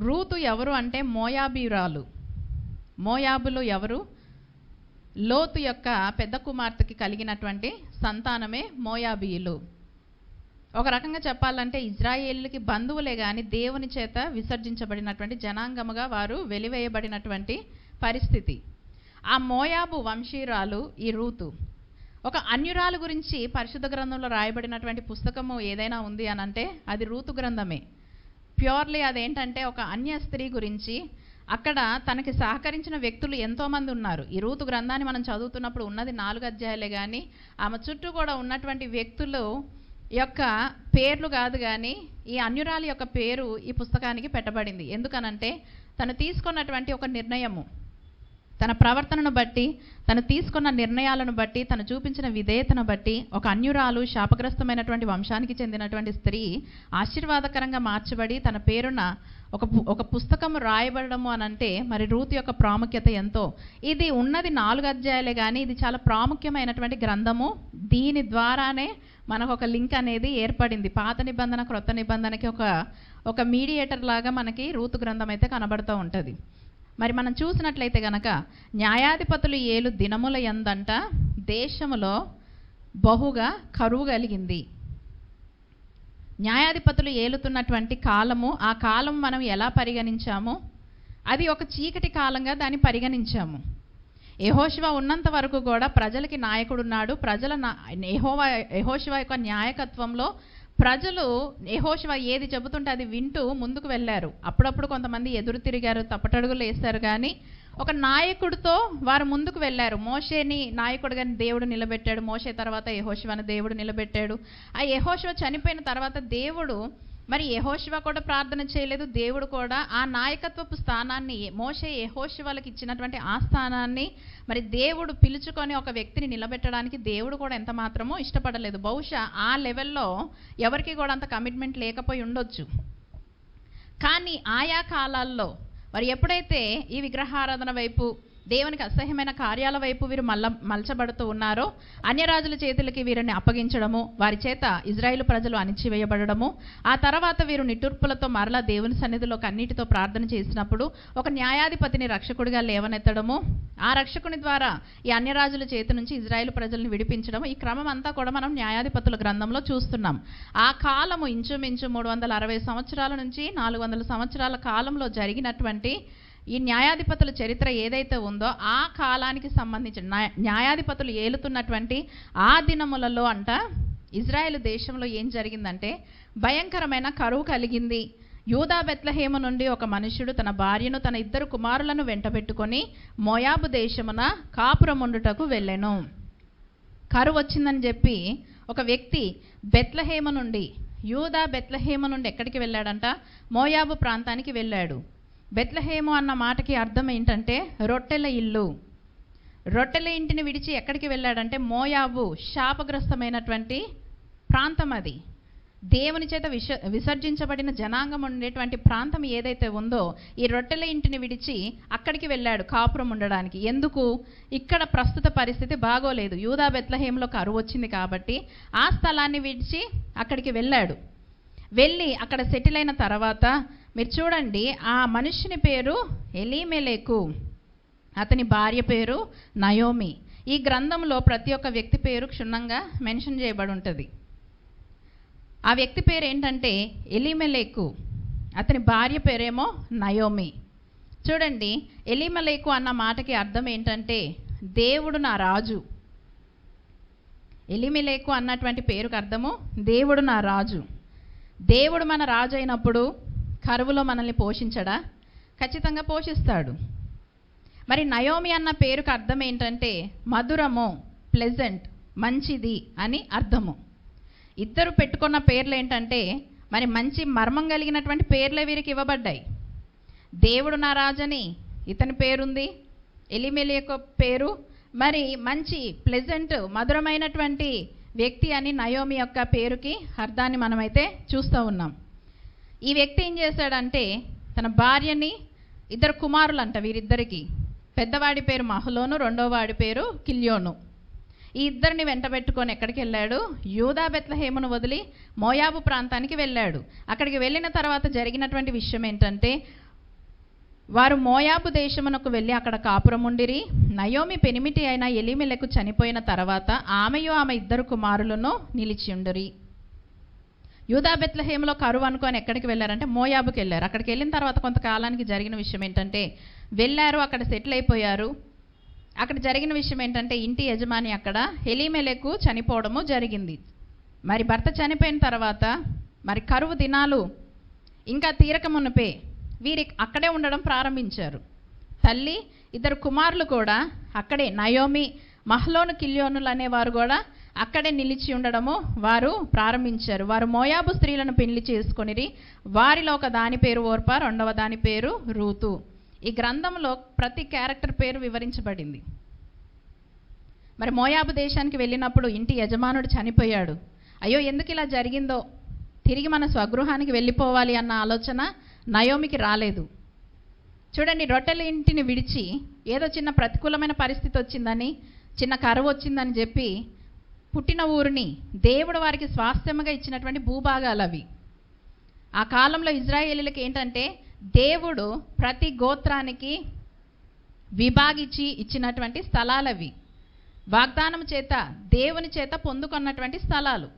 Ruth ఎవరు అంటే మోయాబీయురాలు. మోయాబులు ఎవరు? లోతు యొక్క పెద్ద కుమార్తెకి కలిగినటువంటి సంతానమే మోయాబీయులు. ఒక రకంగా చెప్పాలంటే ఇజ్రాయేలుకి బంధువులే కానీ దేవుని చేత విసర్జించబడినటువంటి జనాంగముగా వారు వెలివేయబడినటువంటి పరిస్థితి. ఆ మోయాబు వంశీయురాలు ఈ రూతు. ఒక అన్యురాలు గురించి పరిశుద్ధ గ్రంథంలో రాయబడినటువంటి పుస్తకము ఏదైనా ఉంది అని అంటే అది రూతు గ్రంథమే. ప్యూర్లీ అదేంటంటే ఒక అన్య స్త్రీ గురించి. అక్కడ తనకి సహకరించిన వ్యక్తులు ఎంతోమంది ఉన్నారు. ఈ రూతు గ్రంథాన్ని మనం చదువుతున్నప్పుడు ఉన్నది 4 అధ్యాయాలే కానీ ఆమె చుట్టూ కూడా ఉన్నటువంటి వ్యక్తులు యొక్క పేర్లు కాదు కానీ ఈ అన్యురాలి యొక్క పేరు ఈ పుస్తకానికి పెట్టబడింది. ఎందుకనంటే తను తీసుకున్నటువంటి ఒక నిర్ణయము, తన ప్రవర్తనను బట్టి, తను తీసుకున్న నిర్ణయాలను బట్టి, తను చూపించిన విధేయతను బట్టి ఒక అన్యురాలు, శాపగ్రస్తమైనటువంటి వంశానికి చెందినటువంటి స్త్రీ ఆశీర్వాదకరంగా మార్చబడి తన పేరున ఒక పుస్తకము రాయబడము అని అంటే మరి రూతు యొక్క ప్రాముఖ్యత ఎంతో. ఇది ఉన్నది 4 అధ్యాయాలే కానీ ఇది చాలా ప్రాముఖ్యమైనటువంటి గ్రంథము. దీని ద్వారానే మనకు ఒక లింక్ అనేది ఏర్పడింది. పాత నిబంధన క్రొత్త నిబంధనకి ఒక మీడియేటర్ లాగా మనకి రూతు గ్రంథం అయితే కనబడుతూ ఉంటుంది. మరి మనం చూసినట్లయితే గనక న్యాయాధిపతులు ఏలు దినముల యందంట దేశములో బహుగా కరువు కలిగింది. న్యాయాధిపతులు ఏలుతున్నటువంటి కాలము, ఆ కాలం మనం ఎలా పరిగణించాము? అది ఒక చీకటి కాలంగా దాన్ని పరిగణించాము. యెహోషువ ఉన్నంత వరకు కూడా ప్రజలకి నాయకుడు ఉన్నాడు. యెహోషువ యొక్క నాయకత్వంలో ప్రజలు యెహోషువ ఏది చెబుతుంటే అది వింటూ ముందుకు వెళ్ళారు. అప్పుడప్పుడు కొంతమంది ఎదురు తిరిగారు, తప్పటడుగులు వేశారు, కానీ ఒక నాయకుడితో వారు ముందుకు వెళ్ళారు. మోషేని నాయకుడిగా దేవుడు నిలబెట్టాడు. మోషే తర్వాత యెహోషువని దేవుడు నిలబెట్టాడు. ఆ యెహోషువ చనిపోయిన తర్వాత దేవుడు మరి యెహోషువ కూడా ప్రార్థన చేయలేదు. దేవుడు కూడా ఆ నాయకత్వపు స్థానాన్ని, మోషే యెహోషువలకు ఇచ్చినటువంటి ఆ స్థానాన్ని మరి దేవుడు పిలుచుకొని ఒక వ్యక్తిని నిలబెట్టడానికి దేవుడు కూడా ఎంత మాత్రమో ఇష్టపడలేదు. బహుశా ఆ లెవెల్లో ఎవరికి కూడా అంత కమిట్మెంట్ లేకపోయి ఉండొచ్చు. కానీ ఆయా కాలాల్లో మరి ఎప్పుడైతే ఈ విగ్రహారాధన వైపు, దేవునికి అసహ్యమైన కార్యాల వైపు వీరు మలచబడుతూ ఉన్నారో, అన్యరాజుల చేతులకి వీరిని అప్పగించడము, వారి చేత ఇజ్రాయేలు ప్రజలు అణిచివేయబడము, ఆ తర్వాత వీరు నిట్టూర్పులతో మరలా దేవుని సన్నిధిలో కన్నీటితో ప్రార్థన చేసినప్పుడు ఒక న్యాయాధిపతిని రక్షకుడిగా లేవనెత్తడము, ఆ రక్షకుని ద్వారా ఈ అన్యరాజుల చేతి నుంచి ఇజ్రాయేలు ప్రజల్ని విడిపించడం, ఈ క్రమం అంతా కూడా మనం న్యాయాధిపతుల గ్రంథంలో చూస్తున్నాం. ఆ కాలము ఇంచుమించు 360 సంవత్సరాల నుంచి 400 సంవత్సరాల కాలంలో జరిగినటువంటి ఈ న్యాయాధిపతుల చరిత్ర ఏదైతే ఉందో ఆ కాలానికి సంబంధించిన న్యాయాధిపతులు ఏలుతున్నటువంటి ఆ దినములలో అంట ఇజ్రాయేలు దేశంలో ఏం జరిగిందంటే భయంకరమైన కరువు కలిగింది. యూదా బెత్లెహేము నుండి ఒక మనుష్యుడు తన భార్యను తన 2 కుమారులను వెంటబెట్టుకొని మోయాబు దేశమున కాపురముండుటకు వెళ్ళెను. కరువు వచ్చిందని చెప్పి ఒక వ్యక్తి బెత్లెహేము నుండి, యూదా బెత్లెహేము నుండి ఎక్కడికి వెళ్ళాడంట? మోయాబు ప్రాంతానికి వెళ్ళాడు. బెత్లెహేము అన్న మాటకి అర్థం ఏంటంటే రొట్టెల ఇల్లు. రొట్టెల ఇంటిని విడిచి ఎక్కడికి వెళ్ళాడంటే మోయాబు, శాపగ్రస్తమైనటువంటి ప్రాంతం అది. దేవుని చేత విసర్జించబడిన జనాంగం ఉండేటువంటి ప్రాంతం ఏదైతే ఉందో ఈ రొట్టెల ఇంటిని విడిచి అక్కడికి వెళ్ళాడు కాపురం ఉండడానికి. ఎందుకు? ఇక్కడ ప్రస్తుత పరిస్థితి బాగోలేదు. యూదా బెత్లెహేములో కరువు వచ్చింది కాబట్టి ఆ స్థలాన్ని విడిచి అక్కడికి వెళ్ళాడు. వెళ్ళి అక్కడ సెటిల్ అయిన తర్వాత మీరు చూడండి, ఆ మనుషుని పేరు ఎలీమెలెకు, అతని భార్య పేరు నయోమి. ఈ గ్రంథంలో ప్రతి ఒక్క వ్యక్తి పేరు క్షుణ్ణంగా మెన్షన్ చేయబడి ఉంటుంది. ఆ వ్యక్తి పేరు ఏంటంటే ఎలీమెలెకు, అతని భార్య పేరేమో నయోమి. చూడండి, ఎలీమెలెకు అన్న మాటకి అర్థం ఏంటంటే దేవుడు నా రాజు. ఎలీమెలెకు అన్నటువంటి పేరుకు అర్థము దేవుడు నా రాజు. దేవుడు మన రాజు అయినప్పుడు కరువులో మనల్ని పోషించడా? ఖచ్చితంగా పోషిస్తాడు. మరి నయోమి అన్న పేరుకు అర్థం ఏంటంటే మధురము, ప్లెజెంట్, మంచిది అని అర్థము. ఇద్దరు పెట్టుకున్న పేర్లు ఏంటంటే మరి మంచి మర్మం కలిగినటువంటి పేర్లే వీరికి ఇవ్వబడ్డాయి. దేవుడు నా రాజని ఇతని పేరుంది, ఎలీమెలెకు పేరు మరి మంచి, ప్లెజెంట్, మధురమైనటువంటి వ్యక్తి అని నయోమి యొక్క పేరుకి అర్థాన్ని మనమైతే చూస్తూ ఉన్నాం. ఈ వ్యక్తి ఏం చేశాడంటే తన భార్యని, 2 కుమారులు అంట వీరిద్దరికి. పెద్దవాడి పేరు మహలోను, రెండవ వాడి పేరు కిల్యోను. ఈ ఇద్దరిని వెంటబెట్టుకొని ఎక్కడికి వెళ్ళాడు? యూదా బెత్లెహేమును వదిలి మోయాబు ప్రాంతానికి వెళ్ళాడు. అక్కడికి వెళ్ళిన తర్వాత జరిగినటువంటి విషయం ఏంటంటే వారు మోయాబు దేశమునకు వెళ్ళి అక్కడ కాపురముండిరి. నయోమి పెనిమిటి అయిన ఎలీమెలెకు చనిపోయిన తర్వాత ఆమెయు ఆమె 2 కుమారులను నిలిచియుండిరి. యూదా బెత్లెహేములో కరువు అనుకొని ఎక్కడికి వెళ్ళారంటే మోయాబుకి వెళ్ళారు. అక్కడికి వెళ్ళిన తర్వాత కొంతకాలానికి జరిగిన విషయం ఏంటంటే వెళ్ళారు, అక్కడ సెటిల్ అయిపోయారు. అక్కడ జరిగిన విషయం ఏంటంటే ఇంటి యజమాని అక్కడ ఎలీమెలెకు చనిపోవడము జరిగింది. మరి భర్త చనిపోయిన తర్వాత మరి కరువు దినాలు ఇంకా తీరక మునిపే వీరి అక్కడే ఉండడం ప్రారంభించారు. తల్లి 2 కుమారులు కూడా అక్కడే, నయోమి, మహ్లోను, కిల్యోనులు అనేవారు కూడా అక్కడే నిలిచి ఉండడము వారు ప్రారంభించారు. వారు మోయాబు స్త్రీలను పెళ్లి చేసుకొనిరి. వారిలో ఒక దాని పేరు ఓర్పా, రెండవ దాని పేరు రూతు. ఈ గ్రంథంలో ప్రతి క్యారెక్టర్ పేరు వివరించబడింది. మరి మోయాబు దేశానికి వెళ్ళినప్పుడు ఇంటి యజమానుడు చనిపోయాడు. అయ్యో ఎందుకు ఇలా జరిగిందో, తిరిగి మన స్వగృహానికి వెళ్ళిపోవాలి అన్న ఆలోచన నయోమికి రాలేదు. చూడండి, రొట్టెల ఇంటిని విడిచి ఏదో చిన్న ప్రతికూలమైన పరిస్థితి వచ్చిందని, చిన్న కరువు వచ్చిందని చెప్పి పుట్టిన ఊరిని దేవుడు వారికి స్వాస్థ్యముగా ఇచ్చినటువంటి భూభాగాలు అవి. ఆ కాలంలో ఇజ్రాయేలీలకు ఏంటంటే దేవుడు ప్రతి గోత్రానికి విభాగించి ఇచ్చినటువంటి స్థలాలవి. వాగ్దానం చేత, దేవుని చేత పొందుకున్నటువంటి స్థలాలు.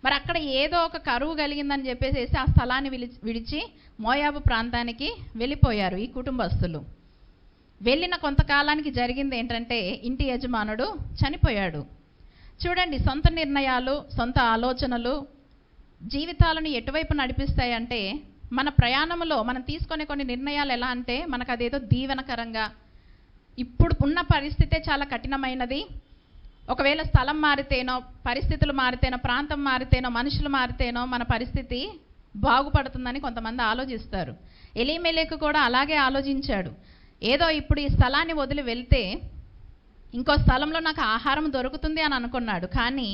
మరి అక్కడ ఏదో ఒక కరువు కలిగిందని చెప్పేసి ఆ స్థలాన్ని విడిచి మోయాబు ప్రాంతానికి వెళ్ళిపోయారు ఈ కుటుంబస్తులు. వెళ్ళిన కొంతకాలానికి జరిగింది ఏంటంటే ఇంటి యజమానుడు చనిపోయాడు. చూడండి, సొంత నిర్ణయాలు, సొంత ఆలోచనలు జీవితాలను ఎటువైపు నడిపిస్తాయంటే, మన ప్రయాణంలో మనం తీసుకునే కొన్ని నిర్ణయాలు ఎలా అంటే మనకు అదేదో దీవెనకరంగా, ఇప్పుడు ఉన్న పరిస్థితే చాలా కఠినమైనది, ఒకవేళ స్థలం మారితేనో, పరిస్థితులు మారితేనో, ప్రాంతం మారితేనో, మనుషులు మారితేనో మన పరిస్థితి బాగుపడుతుందని కొంతమంది ఆలోచిస్తారు. ఎలీమెలెకు కూడా అలాగే ఆలోచించాడు. ఏదో ఇప్పుడు ఈ స్థలాన్ని వదిలి వెళ్తే ఇంకో స్థలంలో నాకు ఆహారం దొరుకుతుంది అని అనుకున్నాడు. కానీ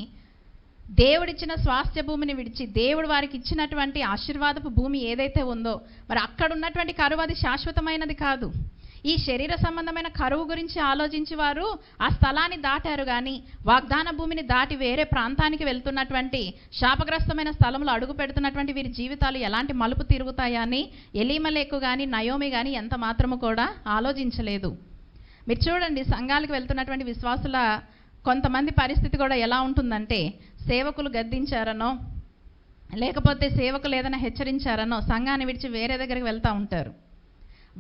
దేవుడిచ్చిన స్వాస్థ్య భూమిని విడిచి, దేవుడు వారికి ఇచ్చినటువంటి ఆశీర్వాదపు భూమి ఏదైతే ఉందో, మరి అక్కడ ఉన్నటువంటి కరువు అది శాశ్వతమైనది కాదు. ఈ శరీర సంబంధమైన కరువు గురించి ఆలోచించి వారు ఆ స్థలాన్ని దాటారు. కానీ వాగ్దాన భూమిని దాటి వేరే ప్రాంతానికి వెళ్తున్నటువంటి శాపగ్రస్తమైన స్థలంలో అడుగు పెడుతున్నటువంటి వీరి జీవితాలు ఎలాంటి మలుపు తిరుగుతాయని ఎలీమెలెకు కానీ నయోమి కానీ ఎంత మాత్రము కూడా ఆలోచించలేదు. మీరు చూడండి, సంఘాలకు వెళ్తున్నటువంటి విశ్వాసుల కొంతమంది పరిస్థితి కూడా ఎలా ఉంటుందంటే, సేవకులు గద్దించారనో లేకపోతే సేవకులు ఏదైనా హెచ్చరించారనో సంఘాన్ని విడిచి వేరే దగ్గరికి వెళ్తూ ఉంటారు.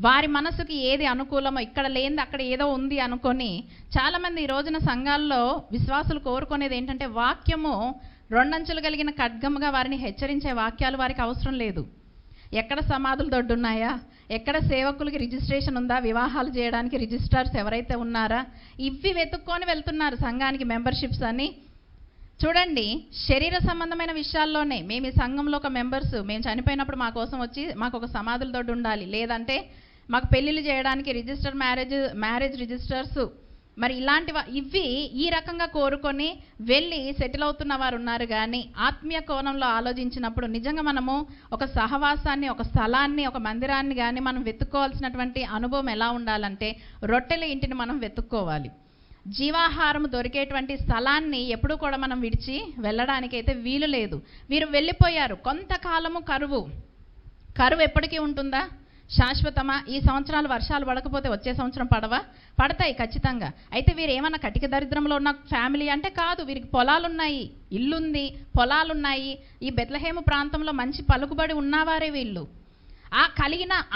వారి మనసుకి ఏది అనుకూలమో, ఇక్కడ లేనిది అక్కడ ఏదో ఉంది అనుకొని చాలామంది ఈ రోజున సంఘాల్లో విశ్వాసులు కోరుకునేది ఏంటంటే వాక్యము 2 అంచులు కలిగిన ఖడ్గముగా వారిని హెచ్చరించే వాక్యాలు వారికి అవసరం లేదు. ఎక్కడ సమాధులు దొడ్డున్నాయా, ఎక్కడ సేవకులకి రిజిస్ట్రేషన్ ఉందా, వివాహాలు చేయడానికి రిజిస్ట్రార్స్ ఎవరైతే ఉన్నారా, ఇవి వెతుక్కొని వెళ్తున్నారు సంఘానికి మెంబర్షిప్స్ అని. చూడండి, శరీర సంబంధమైన విషయాల్లోనే మేము ఈ సంఘంలో ఒక మెంబర్స్, మేము చనిపోయినప్పుడు మా కోసం వచ్చి మాకు ఒక సమాధుల దొడ్డు ఉండాలి, లేదంటే మాకు పెళ్ళిళ్ళు చేయడానికి రిజిస్టర్ మ్యారేజ్ రిజిస్టర్స్, మరి ఇలాంటివి ఇవి ఈ రకంగా కోరుకొని వెళ్ళి సెటిల్ అవుతున్న వారు ఉన్నారు. కానీ ఆత్మీయ కోణంలో ఆలోచించినప్పుడు నిజంగా మనము ఒక సహవాసాన్ని, ఒక స్థలాన్ని, ఒక మందిరాన్ని కానీ మనం వెతుక్కోవాల్సినటువంటి అనుభవం ఎలా ఉండాలంటే, రొట్టెల ఇంటిని మనం వెతుక్కోవాలి. జీవాహారం దొరికేటువంటి స్థలాన్ని ఎప్పుడూ కూడా మనం విడిచి వెళ్ళడానికైతే వీలు లేదు. వీరు వెళ్ళిపోయారు. కొంతకాలము కరువు ఎప్పటికీ ఉంటుందా, శాశ్వతమా? ఈ సంవత్సరాలు వర్షాలు పడకపోతే వచ్చే సంవత్సరం పడతాయి ఖచ్చితంగా. అయితే వీరు ఏమన్నా కటిక దరిద్రంలో ఉన్న ఫ్యామిలీ అంటే కాదు. వీరికి పొలాలున్నాయి, ఇల్లుంది, పొలాలున్నాయి. ఈ బెత్లెహేము ప్రాంతంలో మంచి పలుకుబడి ఉన్నవారే వీళ్ళు.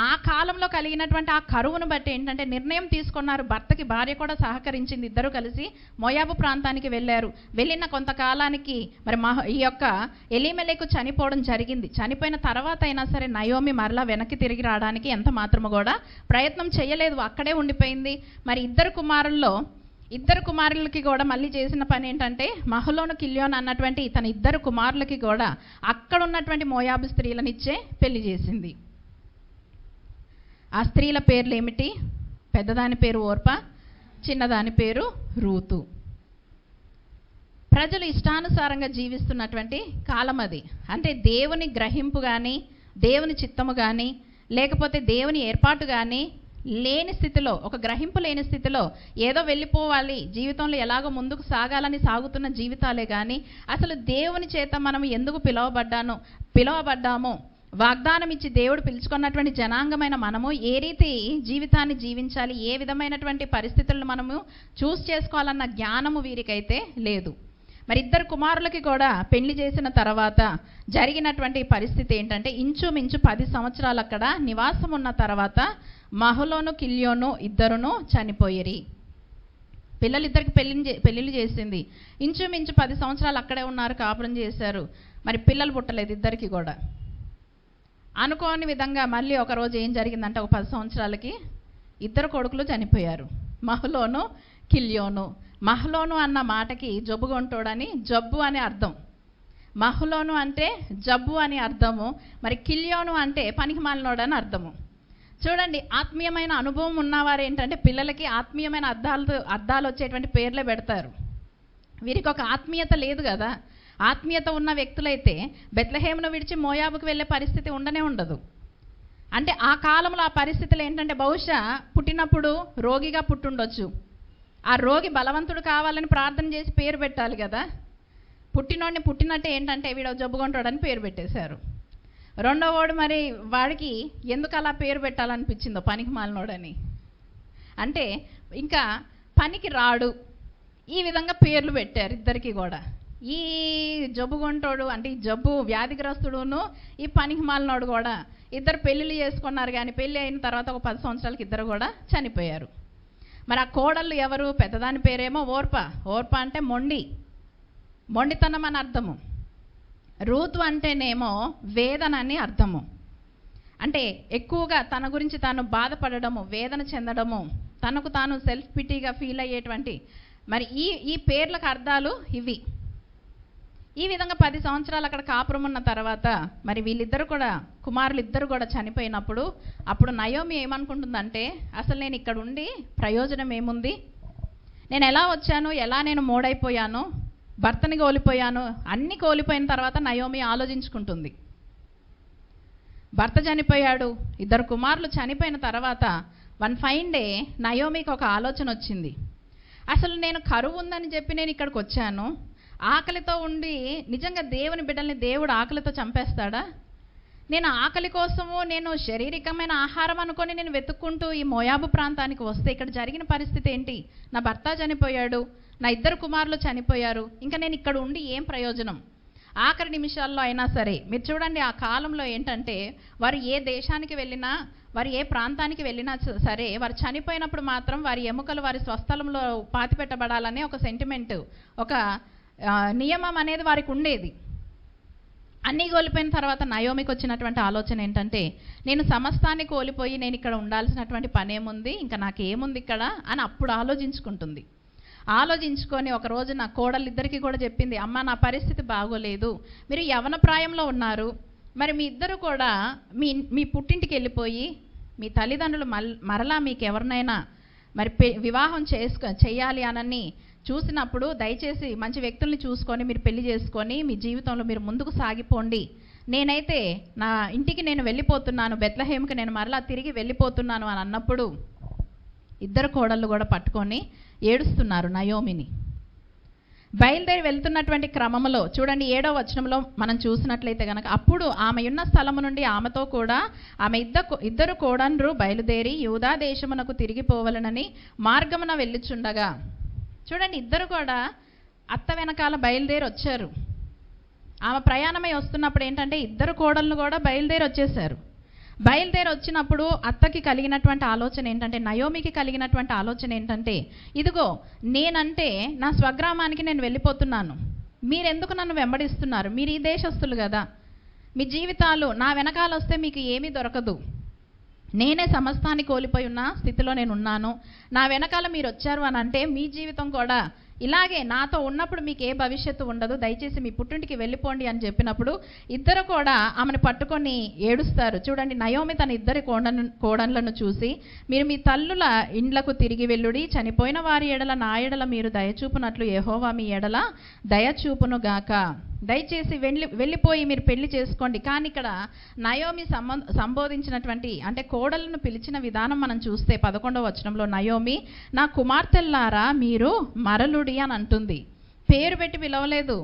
ఆ కాలంలో కలిగినటువంటి ఆ కరువును బట్టి ఏంటంటే నిర్ణయం తీసుకున్నారు. భర్తకి భార్య కూడా సహకరించింది. ఇద్దరు కలిసి మోయాబు ప్రాంతానికి వెళ్ళారు. వెళ్ళిన కొంతకాలానికి మరి ఈ యొక్క ఎలీమెలెకు చనిపోవడం జరిగింది. చనిపోయిన తర్వాత అయినా సరే నయోమి మరలా వెనక్కి తిరిగి రావడానికి ఎంత మాత్రము కూడా ప్రయత్నం చేయలేదు, అక్కడే ఉండిపోయింది. మరి ఇద్దరు కుమారులకి కూడా మళ్ళీ చేసిన పని ఏంటంటే, మహ్లోను, కిల్యోను అన్నటువంటి తన 2 కుమారులకి కూడా అక్కడ ఉన్నటువంటి మోయాబు స్త్రీలనిచ్చే పెళ్లి చేసింది. ఆ స్త్రీల పేర్లు ఏమిటి? పెద్దదాని పేరు ఓర్పా, చిన్నదాని పేరు రూతు. ప్రజలు ఇష్టానుసారంగా జీవిస్తున్నటువంటి కాలం అది. అంటే దేవుని గ్రహింపు కానీ, దేవుని చిత్తము కానీ, లేకపోతే దేవుని ఏర్పాటు కానీ లేని స్థితిలో, ఒక గ్రహింపు లేని స్థితిలో ఏదో వెళ్ళిపోవాలి, జీవితంలో ఎలాగో ముందుకు సాగాలని సాగుతున్న జీవితాలే కానీ అసలు దేవుని చేత మనం ఎందుకు పిలువబడ్డామో, వాగ్దానం ఇచ్చి దేవుడు పిలుచుకున్నటువంటి జనాంగమైన మనము ఏ రీతి జీవితాన్ని జీవించాలి, ఏ విధమైనటువంటి పరిస్థితులను మనము చూస్ చేసుకోవాలన్న జ్ఞానము వీరికైతే లేదు. మరి ఇద్దరు కుమారులకి కూడా పెళ్లి చేసిన తర్వాత జరిగినటువంటి పరిస్థితి ఏంటంటే, ఇంచుమించు 10 సంవత్సరాలు అక్కడ నివాసం ఉన్న తర్వాత మహలోను కిల్యోను ఇద్దరును చనిపోయిరి. పిల్లలిద్దరికి పెళ్ళిళ్ళు చేసింది. ఇంచుమించు 10 సంవత్సరాలు అక్కడే ఉన్నారు, కాపురం చేశారు. మరి పిల్లలు పుట్టలేదు ఇద్దరికి కూడా. అనుకోని విధంగా మళ్ళీ ఒకరోజు ఏం జరిగిందంటే, ఒక 10 సంవత్సరాలకి ఇద్దరు కొడుకులు చనిపోయారు, మహలోను కిల్యోను. మహలోను అన్న మాటకి జబ్బుగొంటోడని జబ్బు అని అర్థం. మహలోను అంటే జబ్బు అని అర్థము. మరి కిల్యోను అంటే పనికిమాలినోడు అని అర్థము. చూడండి, ఆత్మీయమైన అనుభవం ఉన్నవారు ఏంటంటే పిల్లలకి ఆత్మీయమైన అర్థాలు వచ్చేటువంటి పేర్లే పెడతారు. వీరికి ఒక ఆత్మీయత లేదు కదా. ఆత్మీయత ఉన్న వ్యక్తులైతే బెత్లెహేమును విడిచి మోయాబుకు వెళ్ళే పరిస్థితి ఉండదు. అంటే ఆ కాలంలో ఆ పరిస్థితులు ఏంటంటే, బహుశా పుట్టినప్పుడు రోగిగా పుట్టుండొచ్చు. ఆ రోగి బలవంతుడు కావాలని ప్రార్థన చేసి పేరు పెట్టాలి కదా. పుట్టినోడిని పుట్టినట్టే ఏంటంటే వీడు జబ్బుకుంటాడని పేరు పెట్టేశారు. రెండో వాడు మరి వాడికి ఎందుకు అలా పేరు పెట్టాలనిపించిందో, పనికి మాలినోడని. అంటే ఇంకా పనికి రాడు, ఈ విధంగా పేర్లు పెట్టారు ఇద్దరికి కూడా. ఈ జబ్బుగొంటోడు అంటే ఈ జబ్బు వ్యాధిగ్రస్తుడును ఈ పనికి మాలినోడు కూడా ఇద్దరు పెళ్ళిళ్ళు చేసుకున్నారు. కానీ పెళ్ళి అయిన తర్వాత ఒక 10 సంవత్సరాలకి ఇద్దరు కూడా చనిపోయారు. మరి ఆ కోడళ్ళు ఎవరు? పెద్దదాని పేరేమో ఓర్ప అంటే మొండితనం అని అర్థము. రూతు అంటేనేమో వేదన అని అర్థము. అంటే ఎక్కువగా తన గురించి తాను బాధపడడము, వేదన చెందడము, తనకు తాను సెల్ఫ్ పిటీగా ఫీల్ అయ్యేటువంటి మరి ఈ పేర్లకు అర్థాలు ఇవి. ఈ విధంగా 10 సంవత్సరాలు అక్కడ కాపురం ఉన్న తర్వాత మరి వీళ్ళిద్దరు కూడా కుమారులు ఇద్దరు కూడా చనిపోయినప్పుడు అప్పుడు నయోమి ఏమనుకుంటుందంటే, అసలు నేను ఇక్కడ ఉండి ప్రయోజనం ఏముంది? నేను ఎలా వచ్చాను, ఎలా నేను మోడైపోయాను, భర్తని కోల్పోయాను, అన్నీ కోల్పోయిన తర్వాత నయోమి ఆలోచించుకుంటుంది. భర్త చనిపోయాడు, ఇద్దరు కుమారులు చనిపోయిన తర్వాత వన్ ఫైన్ డే నయోమికి ఒక ఆలోచన వచ్చింది. అసలు నేను కరువు ఉందని చెప్పి నేను ఇక్కడికి వచ్చాను, ఆకలితో ఉండి నిజంగా దేవుని బిడ్డల్ని దేవుడు ఆకలితో చంపేస్తాడా? నేను ఆకలి కోసము నేను శారీరకమైన ఆహారం అనుకొని నేను వెతుక్కుంటూ ఈ మోయాబు ప్రాంతానికి వస్తే ఇక్కడ జరిగిన పరిస్థితి ఏంటి? నా భర్త చనిపోయాడు, నా ఇద్దరు కుమారులు చనిపోయారు, ఇంకా నేను ఇక్కడ ఉండి ఏం ప్రయోజనం? ఆఖరి నిమిషాల్లో అయినా సరే మీరు చూడండి, ఆ కాలంలో ఏంటంటే వారు ఏ దేశానికి వెళ్ళినా, వారు ఏ ప్రాంతానికి వెళ్ళినా సరే వారు చనిపోయినప్పుడు మాత్రం వారి ఎముకలు వారి స్వస్థలంలో పాతిపెట్టబడాలనే ఒక సెంటిమెంట్, ఒక నియమం అనేది వారికి ఉండేది. అన్నీ కోల్పోయిన తర్వాత నయోమికి వచ్చినటువంటి ఆలోచన ఏంటంటే, నేను సమస్తాన్ని కోల్పోయి నేను ఇక్కడ ఉండాల్సినటువంటి పని ఏముంది, ఇంకా నాకేముంది ఇక్కడ అని అప్పుడు ఆలోచించుకుంటుంది. ఆలోచించుకొని ఒక రోజు నా కోడలిద్దరికీ కూడా చెప్పింది, అమ్మ నా పరిస్థితి బాగోలేదు, మీరు యవ్వన ప్రాయంలో ఉన్నారు, మరి మీ ఇద్దరు కూడా మీ పుట్టింటికి వెళ్ళిపోయి మీ తల్లిదండ్రులు మరలా మీకు ఎవరినైనా మరి వివాహం చేయాలి అనని చూసినప్పుడు దయచేసి మంచి వ్యక్తుల్ని చూసుకొని మీరు పెళ్లి చేసుకొని మీ జీవితంలో మీరు ముందుకు సాగిపోండి. నేనైతే నా ఇంటికి నేను వెళ్ళిపోతున్నాను, బెత్లెహేముకి నేను మరలా తిరిగి వెళ్ళిపోతున్నాను అని అన్నప్పుడు ఇద్దరు కోడళ్ళు కూడా పట్టుకొని ఏడుస్తున్నారు నయోమిని. బయలుదేరి వెళ్తున్నటువంటి క్రమంలో చూడండి 7వ వచనంలో మనం చూసినట్లయితే కనుక, అప్పుడు ఆమె ఉన్న స్థలము నుండి ఆమెతో కూడా ఆమె ఇద్దరు కోడన్రు బయలుదేరి యూదా దేశమునకు తిరిగిపోవలనని మార్గమున వెళ్ళుచుండగా, చూడండి ఇద్దరు కూడా అత్త వెనకాల బయలుదేరి వచ్చారు. ఆమె ప్రయాణమై వస్తున్నప్పుడు ఏంటంటే ఇద్దరు కోడళ్ళు కూడా బయలుదేరి వచ్చేసారు. బయలుదేరి వచ్చినప్పుడు అత్తకి కలిగినటువంటి ఆలోచన ఏంటంటే, నయోమికి కలిగినటువంటి ఆలోచన ఏంటంటే, ఇదిగో నేనంటే నా స్వగ్రామానికి నేను వెళ్ళిపోతున్నాను, మీరెందుకు నన్ను వెంబడిస్తున్నారు? మీరు ఈ దేశస్తులు కదా, మీ జీవితాలు నా వెనకాల వస్తే మీకు ఏమీ దొరకదు, నేనే సమస్తాన్ని కోల్పోయి ఉన్న స్థితిలో నేను ఉన్నాను, నా వెనకాల మీరు వచ్చారు అని అంటే మీ జీవితం కూడా ఇలాగే నాతో ఉన్నప్పుడు మీకు ఏ భవిష్యత్తు ఉండదు, దయచేసి మీ పుట్టింటికి వెళ్ళిపోండి అని చెప్పినప్పుడు ఇద్దరు కూడా ఆమెను పట్టుకొని ఏడుస్తారు. చూడండి, నయోమి తన ఇద్దరి కోడన్లను చూసి, మీరు మీ తల్లుల ఇండ్లకు తిరిగి వెళ్ళుడి, చనిపోయిన వారి ఎడల నా ఎడల మీరు దయచూపునట్లు యెహోవా మీ ఎడల దయచూపును గాక, దయచేసి వెళ్ళిపోయి మీరు పెళ్లి చేసుకోండి. కానీ ఇక్కడ నయోమి సంబోధించినటువంటి అంటే కోడలను పిలిచిన విధానం మనం చూస్తే 11వ వచనంలో నయోమి నా కుమార్తెల్లారా మీరు మరలుడి అని అంటుంది. పేరు పెట్టి పిలవలేదు.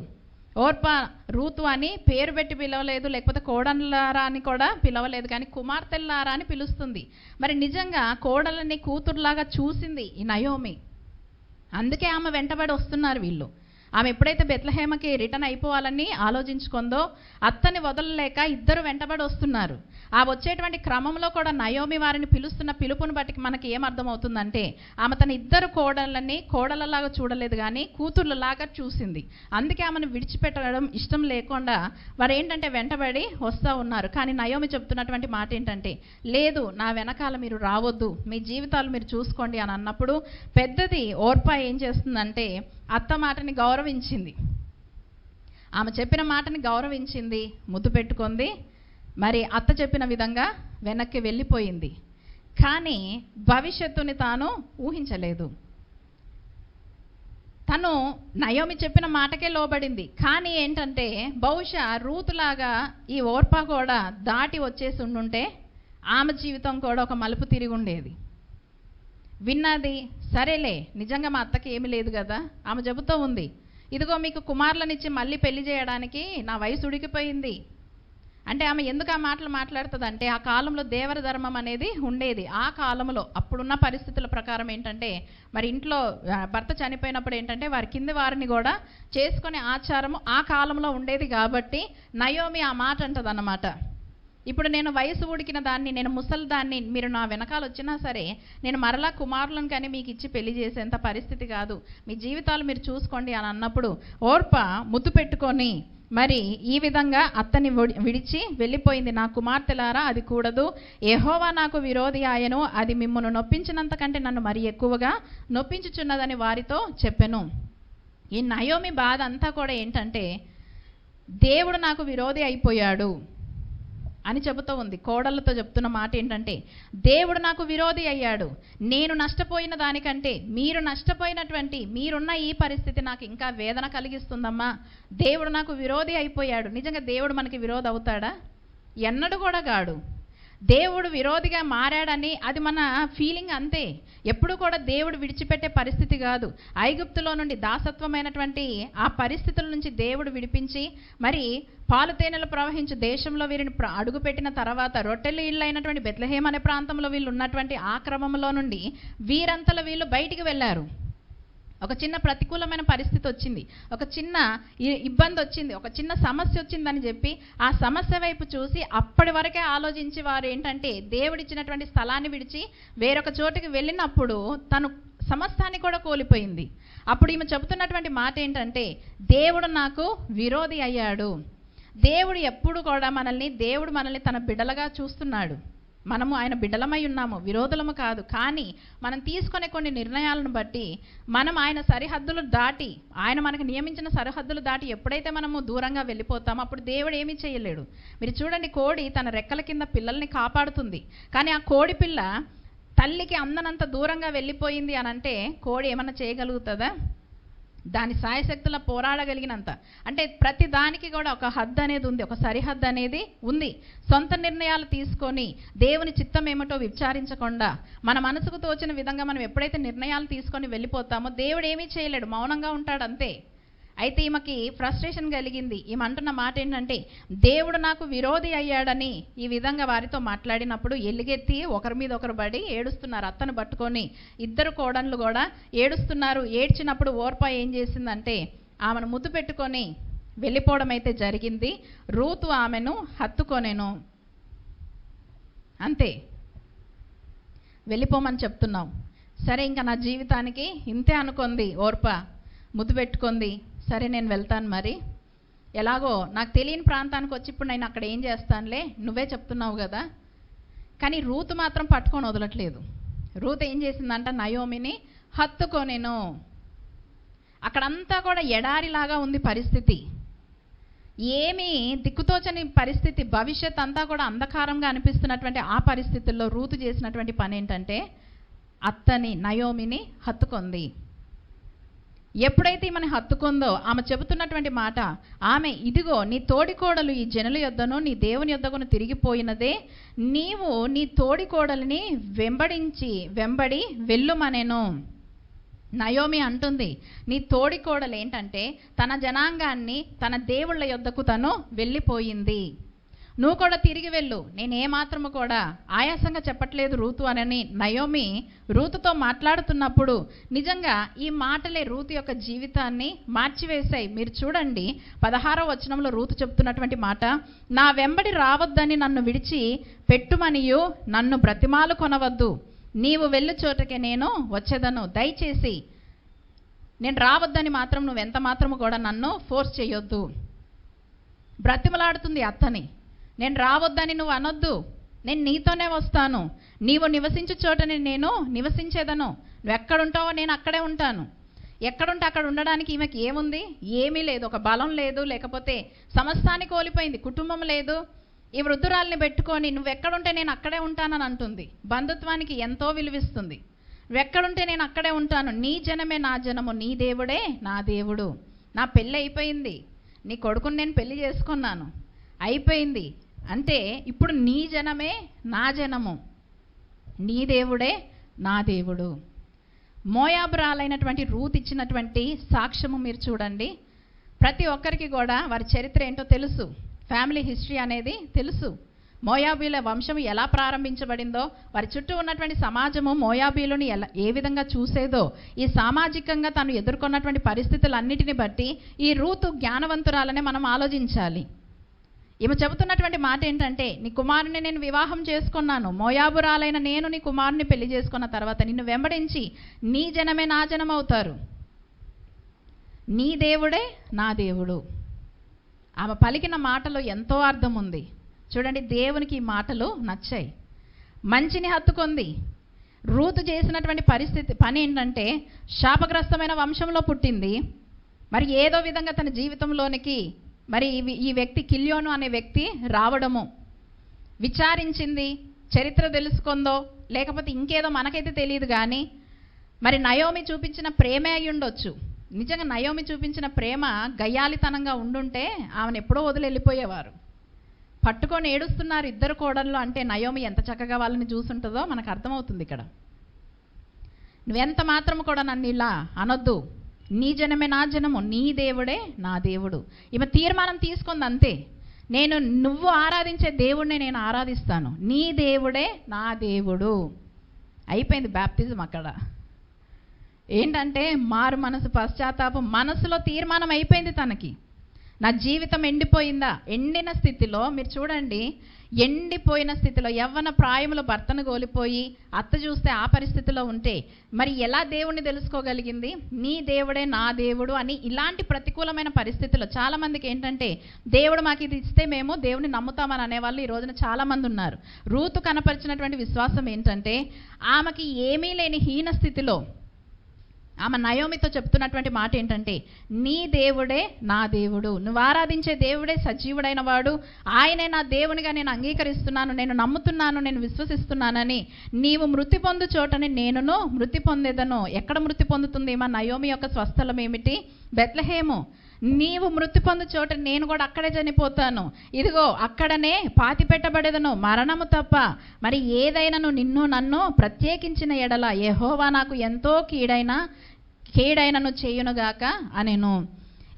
ఓర్ప రూతు అని పేరు పెట్టి పిలవలేదు, లేకపోతే కోడళ్ళారా అని కూడా పిలవలేదు, కానీ కుమార్తెల్లారా అని పిలుస్తుంది. మరి నిజంగా కోడళ్ళని కూతురులాగా చూసింది ఈ నయోమి. అందుకే ఆమె వెంటబడి వస్తున్నారు వీళ్ళు. ఆమె ఎప్పుడైతే బెత్లెహేమకి రిటర్న్ అయిపోవాలని ఆలోచించుకుందో అత్తని వదలలేక ఇద్దరు వెంటబడి వస్తున్నారు. ఆ వచ్చేటువంటి క్రమంలో కూడా నయోమి వారిని పిలుస్తున్న పిలుపుని బట్టి మనకి ఏమర్థమవుతుందంటే ఆమె తన ఇద్దరు కోడళ్ళని కోడళ్ళలాగా చూడలేదు, కానీ కూతుర్లలాగా చూసింది. అందుకే ఆమెను విడిచిపెట్టడం ఇష్టం లేకుండా వారు ఏంటంటే వెంటబడి వస్తూ ఉన్నారు. కానీ నయోమి చెప్తున్నటువంటి మాట ఏంటంటే, లేదు, నా వెనకాల మీరు రావద్దు, మీ జీవితాలు మీరు చూసుకోండి అని అన్నప్పుడు పెద్దది ఓర్పా ఏం చేస్తుందంటే అత్త మాటని గౌరవించింది. ఆమె చెప్పిన మాటని గౌరవించింది, ముద్దు పెట్టుకుంది. మరి అత్త చెప్పిన విధంగా వెనక్కి వెళ్ళిపోయింది. కానీ భవిష్యత్తుని తాను ఊహించలేదు. తను నయోమి చెప్పిన మాటకే లోబడింది. కానీ ఏంటంటే బహుశా రూతులాగా ఈ ఓర్పా కూడా దాటి వచ్చేసి ఉండుంటే ఆమె జీవితం కూడా ఒక మలుపు తిరిగి ఉండేది. విన్నది, సరేలే, నిజంగా మా అత్తకి ఏమీ లేదు కదా. ఆమె చెబుతూ ఉంది, ఇదిగో మీకు కుమారులనిచ్చి మళ్ళీ పెళ్లి చేయడానికి నా వయసు ఉడికిపోయింది. అంటే ఆమె ఎందుకు ఆ మాటలు మాట్లాడుతుంది అంటే, ఆ కాలంలో దేవర ధర్మం అనేది ఉండేది. ఆ కాలంలో అప్పుడున్న పరిస్థితుల ప్రకారం ఏంటంటే, మరి ఇంట్లో భర్త చనిపోయినప్పుడు ఏంటంటే వారి కింది వారిని కూడా చేసుకునే ఆచారము ఆ కాలంలో ఉండేది. కాబట్టి నయోమి ఆ మాట అంటది అన్నమాట, ఇప్పుడు నేను వయసు ఉడికిన దాన్ని, నేను ముసలి దాన్ని, మీరు నా వెనకాల వచ్చినా సరే నేను మరలా కుమారులను కానీ మీకు ఇచ్చి పెళ్లి చేసేంత పరిస్థితి కాదు, మీ జీవితాలు మీరు చూసుకోండి అని అన్నప్పుడు ఓర్ప ముద్దు పెట్టుకొని మరి ఈ విధంగా అత్తని విడిచి వెళ్ళిపోయింది. నా కుమార్తెలారా, అది కూడదు, యెహోవా నాకు విరోధి ఆయను, అది మిమ్మును నొప్పించినంత కంటే నన్ను మరి ఎక్కువగా నొప్పించుచున్నదని వారితో చెప్పెను. ఈ నయోమి బాధ అంతా కూడా ఏంటంటే, దేవుడు నాకు విరోధి అయిపోయాడు అని చెబుతూ ఉంది. కోడళ్ళతో చెప్తున్న మాట ఏంటంటే, దేవుడు నాకు విరోధి అయ్యాడు, నేను నష్టపోయిన దానికంటే మీరు నష్టపోయినటువంటి మీరున్న ఈ పరిస్థితి నాకు ఇంకా వేదన కలిగిస్తుందమ్మా. దేవుడు నాకు విరోధి అయిపోయాడు. నిజంగా దేవుడు మనకి విరోధి అవుతాడా? ఎన్నడూ కూడా కాడు. దేవుడు విరోధిగా మారాడని అది మన ఫీలింగ్ అంతే. ఎప్పుడు కూడా దేవుడు విడిచిపెట్టే పరిస్థితి కాదు. ఐగుప్తులో నుండి దాసత్వమైనటువంటి ఆ పరిస్థితుల నుంచి దేవుడు విడిపించి మరి పాలు తేనెలు ప్రవహించే దేశంలో వీరిని అడుగుపెట్టిన తర్వాత రొట్టెలు ఇళ్ళు అయినటువంటి బెత్లెహేం అనే ప్రాంతంలో వీళ్ళు ఉన్నటువంటి ఆ క్రమంలో నుండి వీరంతలో వీళ్ళు బయటికి వెళ్ళారు. ఒక చిన్న ప్రతికూలమైన పరిస్థితి వచ్చింది, ఒక చిన్న ఇబ్బంది వచ్చింది, ఒక చిన్న సమస్య వచ్చిందని చెప్పి ఆ సమస్య వైపు చూసి అప్పటి వరకే ఆలోచించి వారు ఏంటంటే దేవుడిచ్చినటువంటి స్థలాన్ని విడిచి వేరొక చోటుకి వెళ్ళినప్పుడు తను సమస్తాన్ని కూడా కోల్పోయింది. అప్పుడు ఈమె చెబుతున్నటువంటి మాట ఏంటంటే, దేవుడు నాకు విరోధి అయ్యాడు. దేవుడు ఎప్పుడు కూడా దేవుడు మనల్ని తన బిడ్డలుగా చూస్తున్నాడు. మనము ఆయన బిడ్డలమై ఉన్నాము, విరోధులము కాదు. కానీ మనం తీసుకునే కొన్ని నిర్ణయాలను బట్టి మనం ఆయన సరిహద్దులు దాటి, ఆయన మనకు నియమించిన సరిహద్దులు దాటి ఎప్పుడైతే మనము దూరంగా వెళ్ళిపోతామో అప్పుడు దేవుడు ఏమీ చేయలేడు. మీరు చూడండి, కోడి తన రెక్కల కింద పిల్లల్ని కాపాడుతుంది, కానీ ఆ కోడి పిల్ల తల్లికి అందనంత దూరంగా వెళ్ళిపోయింది అని అంటే కోడి ఏమన్నా చేయగలుగుతుందా? దాని సాయశక్తుల పోరాడగలిగినంత. అంటే ప్రతి దానికి కూడా ఒక హద్దు అనేది ఉంది, ఒక సరిహద్దు అనేది ఉంది. సొంత నిర్ణయాలు తీసుకొని దేవుని చిత్తం ఏమిటో విచారించకుండా మన మనసుకు తోచిన విధంగా మనం ఎప్పుడైతే నిర్ణయాలు తీసుకొని వెళ్ళిపోతామో దేవుడు ఏమీ చేయలేడు, మౌనంగా ఉంటాడు అంతే. అయితే ఈమెకి ఫ్రస్ట్రేషన్ కలిగింది. ఈమె అంటున్న మాట ఏంటంటే, దేవుడు నాకు విరోధి అయ్యాడని ఈ విధంగా వారితో మాట్లాడినప్పుడు ఎలుగెత్తి ఒకరి మీద ఒకరు పడి ఏడుస్తున్నారు. అత్తను పట్టుకొని ఇద్దరు కోడళ్ళు కూడా ఏడుస్తున్నారు. ఏడ్చినప్పుడు ఓర్పా ఏం చేసిందంటే ఆమెను ముద్దు పెట్టుకొని వెళ్ళిపోవడం అయితే జరిగింది. రూతు ఆమెను హత్తుకొనెను. అంతే, వెళ్ళిపోమని చెప్తున్నావు. సరే, ఇంకా నా జీవితానికి ఇంతే అనుకుంది ఓర్పా. ముద్దు పెట్టుకుంది, సరే నేను వెళ్తాను, మరి ఎలాగో నాకు తెలియని ప్రాంతానికి వచ్చి ఇప్పుడు నేను అక్కడ ఏం చేస్తానులే, నువ్వే చెప్తున్నావు కదా. కానీ రూతు మాత్రం పట్టుకొని వదలట్లేదు. రూతు ఏం చేసిందంట, నయోమిని హత్తుకొనెను. అక్కడంతా కూడా ఎడారిలాగా ఉంది పరిస్థితి, ఏమీ దిక్కుతోచని పరిస్థితి, భవిష్యత్ అంతా కూడా అంధకారంగా అనిపిస్తున్నటువంటి ఆ పరిస్థితుల్లో రూతు చేసినటువంటి పని ఏంటంటే అత్తని నయోమిని హత్తుకుంది. ఎప్పుడైతే ఈమెను హత్తుకుందో ఆమె చెబుతున్నటువంటి మాట, ఆమె ఇదిగో నీ తోడికోడలు ఈ జనుల యొద్దను నీ దేవుని యొద్దకును తిరిగిపోయినదే, నీవు నీ తోడికోడలిని వెంబడి వెళ్ళుమనెను. నయోమి అంటుంది, నీ తోడికోడలు ఏంటంటే తన జనాంగాన్ని తన దేవుళ్ళ యొద్దకు తను వెళ్ళిపోయింది, నువ్వు కూడా తిరిగి వెళ్ళు. నేనేమాత్రము కూడా ఆయాసంగా చెప్పట్లేదు రూతు అనని నయోమి రూతుతో మాట్లాడుతున్నప్పుడు నిజంగా ఈ మాటలే రూతు యొక్క జీవితాన్ని మార్చివేశాయి. మీరు చూడండి 16వ వచనంలో రూతు చెప్తున్నటువంటి మాట, నా వెంబడి రావద్దని నన్ను విడిచి పెట్టుమనియు నన్ను బ్రతిమాలు కొనవద్దు, నీవు వెళ్ళు చోటకే నేను వచ్చేదను, దయచేసి నేను రావద్దని మాత్రం నువ్వు ఎంత మాత్రము కూడా నన్ను ఫోర్స్ చేయొద్దు. బ్రతిమలాడుతుంది అత్తని, నేను రావద్దని నువ్వు అనొద్దు, నేను నీతోనే వస్తాను, నీవు నివసించు చోటని నేను నివసించేదను, నువ్వు ఎక్కడుంటావో నేను అక్కడే ఉంటాను. ఎక్కడుంటే అక్కడ ఉండడానికి ఈమెకి ఏముంది? ఏమీ లేదు. ఒక బలం లేదు, లేకపోతే సమస్తాన్ని కోల్పోయింది, కుటుంబం లేదు. ఈ వృద్ధురాల్ని పెట్టుకొని నువ్వు ఎక్కడుంటే నేను అక్కడే ఉంటానని అంటుంది. బంధుత్వానికి ఎంతో విలువిస్తుంది. నువ్వెక్కడుంటే నేను అక్కడే ఉంటాను, నీ జనమే నా జనము, నీ దేవుడే నా దేవుడు. నా పెళ్ళి అయిపోయింది, నీ కొడుకుని నేను పెళ్లి చేసుకున్నాను, అయిపోయింది. అంటే ఇప్పుడు నీ జనమే నా జనము, నీ దేవుడే నా దేవుడు. మోయాబురాలైనటువంటి రూత్ ఇచ్చినటువంటి సాక్ష్యము మీరు చూడండి. ప్రతి ఒక్కరికి కూడా వారి చరిత్ర ఏంటో తెలుసు, ఫ్యామిలీ హిస్టరీ అనేది తెలుసు. మోయాబీల వంశము ఎలా ప్రారంభించబడిందో, వారి చుట్టూ ఉన్నటువంటి సమాజము మోయాబీలను ఏ విధంగా చూసేదో, ఈ సామాజికంగా తను ఎదుర్కొన్నటువంటి పరిస్థితులన్నిటిని బట్టి ఈ రూతు జ్ఞానవంతురాలనే మనం ఆలోచించాలి. ఈమె చెబుతున్నటువంటి మాట ఏంటంటే, నీ కుమారుని నేను వివాహం చేసుకున్నాను, మోయాబురాలైన నేను నీ కుమారుని పెళ్లి చేసుకున్న తర్వాత నిన్ను వెంబడించి నీ జనమే నా జనం అవుతారు, నీ దేవుడే నా దేవుడు. ఆమె పలికిన మాటలో ఎంతో అర్థం ఉంది. చూడండి, దేవునికి ఈ మాటలు నచ్చాయి. మంచిని హత్తుకుంది. రూతు చేసినటువంటి పని ఏంటంటే, శాపగ్రస్తమైన వంశంలో పుట్టింది. మరి ఏదో విధంగా తన జీవితంలోనికి మరి ఈ వ్యక్తి కిల్యోను అనే వ్యక్తి రావడము, విచారించింది, చరిత్ర తెలుసుకుందో లేకపోతే ఇంకేదో మనకైతే తెలియదు, కానీ మరి నయోమి చూపించిన ప్రేమే అయి ఉండొచ్చు. నిజంగా నయోమి చూపించిన ప్రేమ గయ్యాలితనంగా ఉండుంటే ఆమెను ఎప్పుడో వదిలి వెళ్ళిపోయేవారు. పట్టుకొని ఏడుస్తున్నారు ఇద్దరు కోడళ్ళు అంటే నయోమి ఎంత చక్కగా వాళ్ళని చూసుంటుందో మనకు అర్థమవుతుంది. ఇక్కడ నువ్వెంత మాత్రము కూడా నన్ను ఇలా అనొద్దు, నీ జనమే నా జనము, నీ దేవుడే నా దేవుడు. ఈమె తీర్మానం తీసుకుంది అంతే. నువ్వు ఆరాధించే దేవుడిని నేను ఆరాధిస్తాను, నీ దేవుడే నా దేవుడు. అయిపోయింది బాప్తిజం. అక్కడ ఏంటంటే మారు మనసు, పశ్చాత్తాపం, మనసులో తీర్మానం అయిపోయింది తనకి. నా జీవితం ఎండిపోయిందా? ఎండిన స్థితిలో మీరు చూడండి, ఎండిపోయిన స్థితిలో యవ్వన ప్రాయంలో భర్తను కోల్పోయి అత్త చూస్తే ఆ పరిస్థితిలో ఉంటే మరి ఎలా దేవుణ్ణి తెలుసుకోగలిగింది? నీ దేవుడే నా దేవుడు అని. ఇలాంటి ప్రతికూలమైన పరిస్థితుల్లో చాలామందికి ఏంటంటే, దేవుడు మాకు ఇది ఇస్తే మేము దేవుని నమ్ముతామని అనేవాళ్ళు ఈ రోజున చాలామంది ఉన్నారు. రూతు కనపరిచినటువంటి విశ్వాసం ఏంటంటే, ఆమెకి ఏమీ లేని హీన స్థితిలో ఆమె నయోమితో చెప్తున్నటువంటి మాట ఏంటంటే, నీ దేవుడే నా దేవుడు, నువ్వు ఆరాధించే దేవుడే సజీవుడైన వాడు, ఆయనే నా దేవునిగా నేను అంగీకరిస్తున్నాను, నేను నమ్ముతున్నాను, నేను విశ్వసిస్తున్నానని. నీవు మృతి పొందు చోటని నేనును మృతి పొందేదను. ఎక్కడ మృతి పొందుతుంది మా నయోమి యొక్క స్వస్థలం ఏమిటి? బెత్లెహేము. నీవు మృతి పొందు చోట నేను కూడా అక్కడే చనిపోతాను, ఇదిగో అక్కడనే పాతి పెట్టబడేదను, మరణము తప్ప మరి ఏదైనాను నిన్ను నన్ను ప్రత్యేకించిన ఎడల యెహోవా నాకు ఎంతో కీడైనను చేయునుగాక అనెను.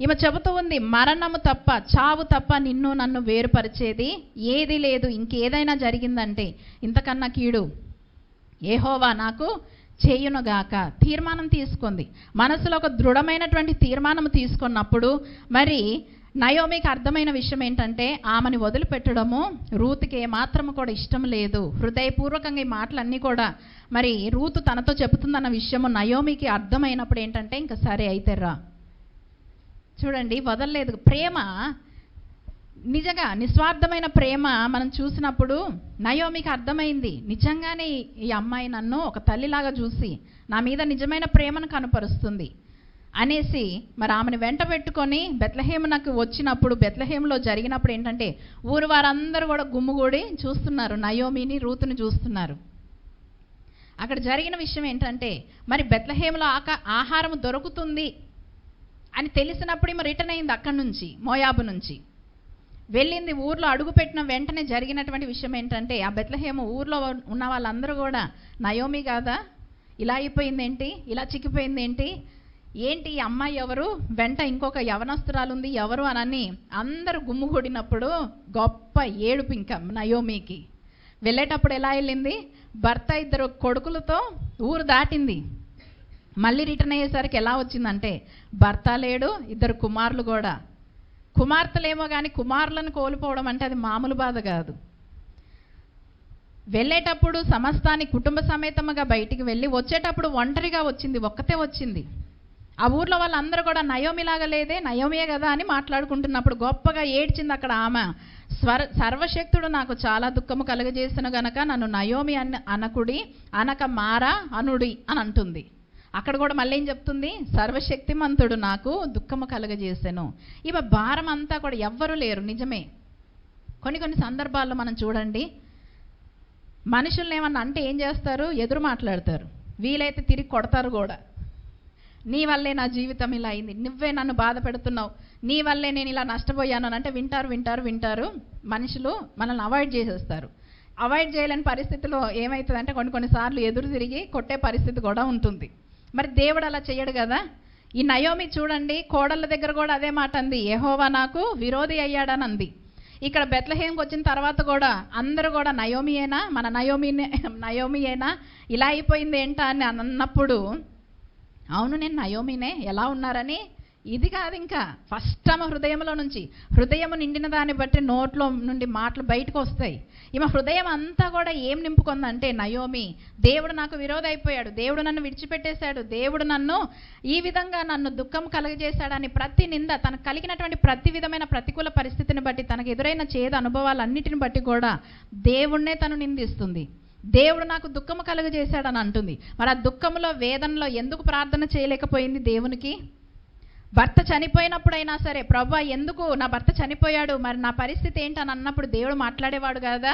ఈమె చెబుతూ ఉంది, మరణము తప్ప, చావు తప్ప నిన్ను నన్ను వేరుపరిచేది ఏది లేదు. ఇంకేదైనా జరిగిందంటే ఇంతకన్నా కీడు యెహోవా నాకు చేయునుగాక. తీర్మానం తీసుకుంది. మనసులో ఒక దృఢమైనటువంటి తీర్మానం తీసుకున్నప్పుడు మరి నయోమికి అర్థమైన విషయం ఏంటంటే, ఆమెను వదిలిపెట్టడము రూతుకి ఏమాత్రము కూడా ఇష్టం లేదు. హృదయపూర్వకంగా ఈ మాటలన్నీ కూడా మరి రూతు తనతో చెబుతుందన్న విషయము నయోమికి అర్థమైనప్పుడు ఏంటంటే, ఇంకా సరే అయితే రా. చూడండి, వదలలేదు. ప్రేమ నిజంగా నిస్వార్థమైన ప్రేమ మనం చూసినప్పుడు నయోమికి అర్థమైంది, నిజంగానే ఈ అమ్మాయి నన్ను ఒక తల్లిలాగా చూసి నా మీద నిజమైన ప్రేమను కనపరుస్తుంది అనేసి మరి ఆమెను వెంట పెట్టుకొని బెత్లెహేమునకు వచ్చినప్పుడు, బెత్లెహేములో జరిగినప్పుడు ఏంటంటే ఊరు వారందరూ కూడా గుమ్ముగూడి చూస్తున్నారు, నయోమిని రూతుని చూస్తున్నారు. అక్కడ జరిగిన విషయం ఏంటంటే, మరి బెత్లెహేములో ఆహారం దొరుకుతుంది అని తెలిసినప్పుడు ఈమె రిటర్న్ అయింది. అక్కడి నుంచి మోయాబు నుంచి వెళ్ళింది. ఊర్లో అడుగుపెట్టిన వెంటనే జరిగినటువంటి విషయం ఏంటంటే, ఆ బెత్లెహేము ఊర్లో ఉన్న వాళ్ళందరూ కూడా నయోమి కాదా, ఇలా అయిపోయింది ఏంటి, ఇలా చిక్కిపోయింది ఏంటి, ఏంటి ఈ అమ్మాయి ఎవరు, వెంట ఇంకొక యవనస్తురాలు ఉంది ఎవరు అని అందరూ గుమ్ముగూడినప్పుడు గొప్ప ఏడుపు ఇంకా నయోమికి. వెళ్ళేటప్పుడు ఎలా వెళ్ళింది, భర్త 2 కొడుకులతో ఊరు దాటింది. మళ్ళీ రిటర్న్ అయ్యేసరికి ఎలా వచ్చిందంటే భర్త లేడు, 2 కుమారులు కూడా. కుమార్తెలేమో కానీ కుమారులను కోల్పోవడం అంటే అది మామూలు బాధ కాదు. వెళ్ళేటప్పుడు సమస్తాన్ని కుటుంబ సమేతముగా బయటికి వెళ్ళి వచ్చేటప్పుడు ఒంటరిగా వచ్చింది, ఒక్కతే వచ్చింది. ఆ ఊర్లో వాళ్ళందరూ కూడా నయోమిలాగా లేదే, నయోమియే కదా అని మాట్లాడుకుంటున్నప్పుడు గొప్పగా ఏడ్చింది అక్కడ ఆమె. సర్వశక్తుడు నాకు చాలా దుఃఖము కలుగజేసిన గనక నన్ను నయోమి అనకుడి అనక మారా అనుడి అని అంటుంది. అక్కడ కూడా మళ్ళీ ఏం చెప్తుంది, సర్వశక్తిమంతుడు నాకు దుఃఖము కలుగజేసెను. ఈమె భారం అంతా కూడా ఎవ్వరూ లేరు. నిజమే, కొన్ని సందర్భాల్లో మనం చూడండి, మనుషుల్ని ఏమన్నా అంటే ఏం చేస్తారు, ఎదురు మాట్లాడతారు, వీలైతే తిరిగి కొడతారు కూడా. నీ వల్లే నా జీవితం ఇలా అయింది, నువ్వే నన్ను బాధ పెడుతున్నావు, నీ వల్లే నేను ఇలా నష్టపోయాను అంటే వింటారు. మనుషులు మనల్ని అవాయిడ్ చేసేస్తారు. అవాయిడ్ చేయలేని పరిస్థితిలో ఏమవుతుందంటే కొన్నిసార్లు ఎదురు తిరిగి కొట్టే పరిస్థితి కూడా ఉంటుంది. మరి దేవుడు అలా చేయడు కదా. ఈ నయోమి చూడండి, కోడళ్ళ దగ్గర కూడా అదే మాట అంది, యెహోవా నాకు విరోధి అయ్యాడని అంది. ఇక్కడ బెత్లెహేంకి వచ్చిన తర్వాత కూడా అందరూ కూడా నయోమియేనా, మన నయోమియేనా, ఇలా అయిపోయింది ఏంటా అని అన్నప్పుడు అవును నేను నయోమినే, ఎలా ఉన్నారని. ఇది కాదు, ఇంకా ఫస్ట్ ఆమె హృదయంలో నుంచి, హృదయం నిండిన దాన్ని బట్టి నోట్లో నుండి మాటలు బయటకు వస్తాయి. ఈమె హృదయం అంతా కూడా ఏం నింపుకుందంటే నయోమి, దేవుడు నాకు విరోధి అయిపోయాడు, దేవుడు నన్ను విడిచిపెట్టేశాడు, దేవుడు నన్ను ఈ విధంగా నన్ను దుఃఖం కలుగజేశాడని ప్రతి నింద, తనకు కలిగినటువంటి ప్రతి విధమైన ప్రతికూల పరిస్థితిని బట్టి, తనకు ఎదురైన చేదు అనుభవాలన్నిటిని బట్టి కూడా దేవుణ్ణే తను నిందిస్తుంది. దేవుడు నాకు దుఃఖము కలుగజేశాడని అంటుంది. మరి ఆ దుఃఖంలో వేదనలో ఎందుకు ప్రార్థన చేయలేకపోయింది దేవునికి? భర్త చనిపోయినప్పుడైనా సరే, ప్రభువా ఎందుకు నా భర్త చనిపోయాడు, మరి నా పరిస్థితి ఏంటని అన్నప్పుడు దేవుడు మాట్లాడేవాడు కదా.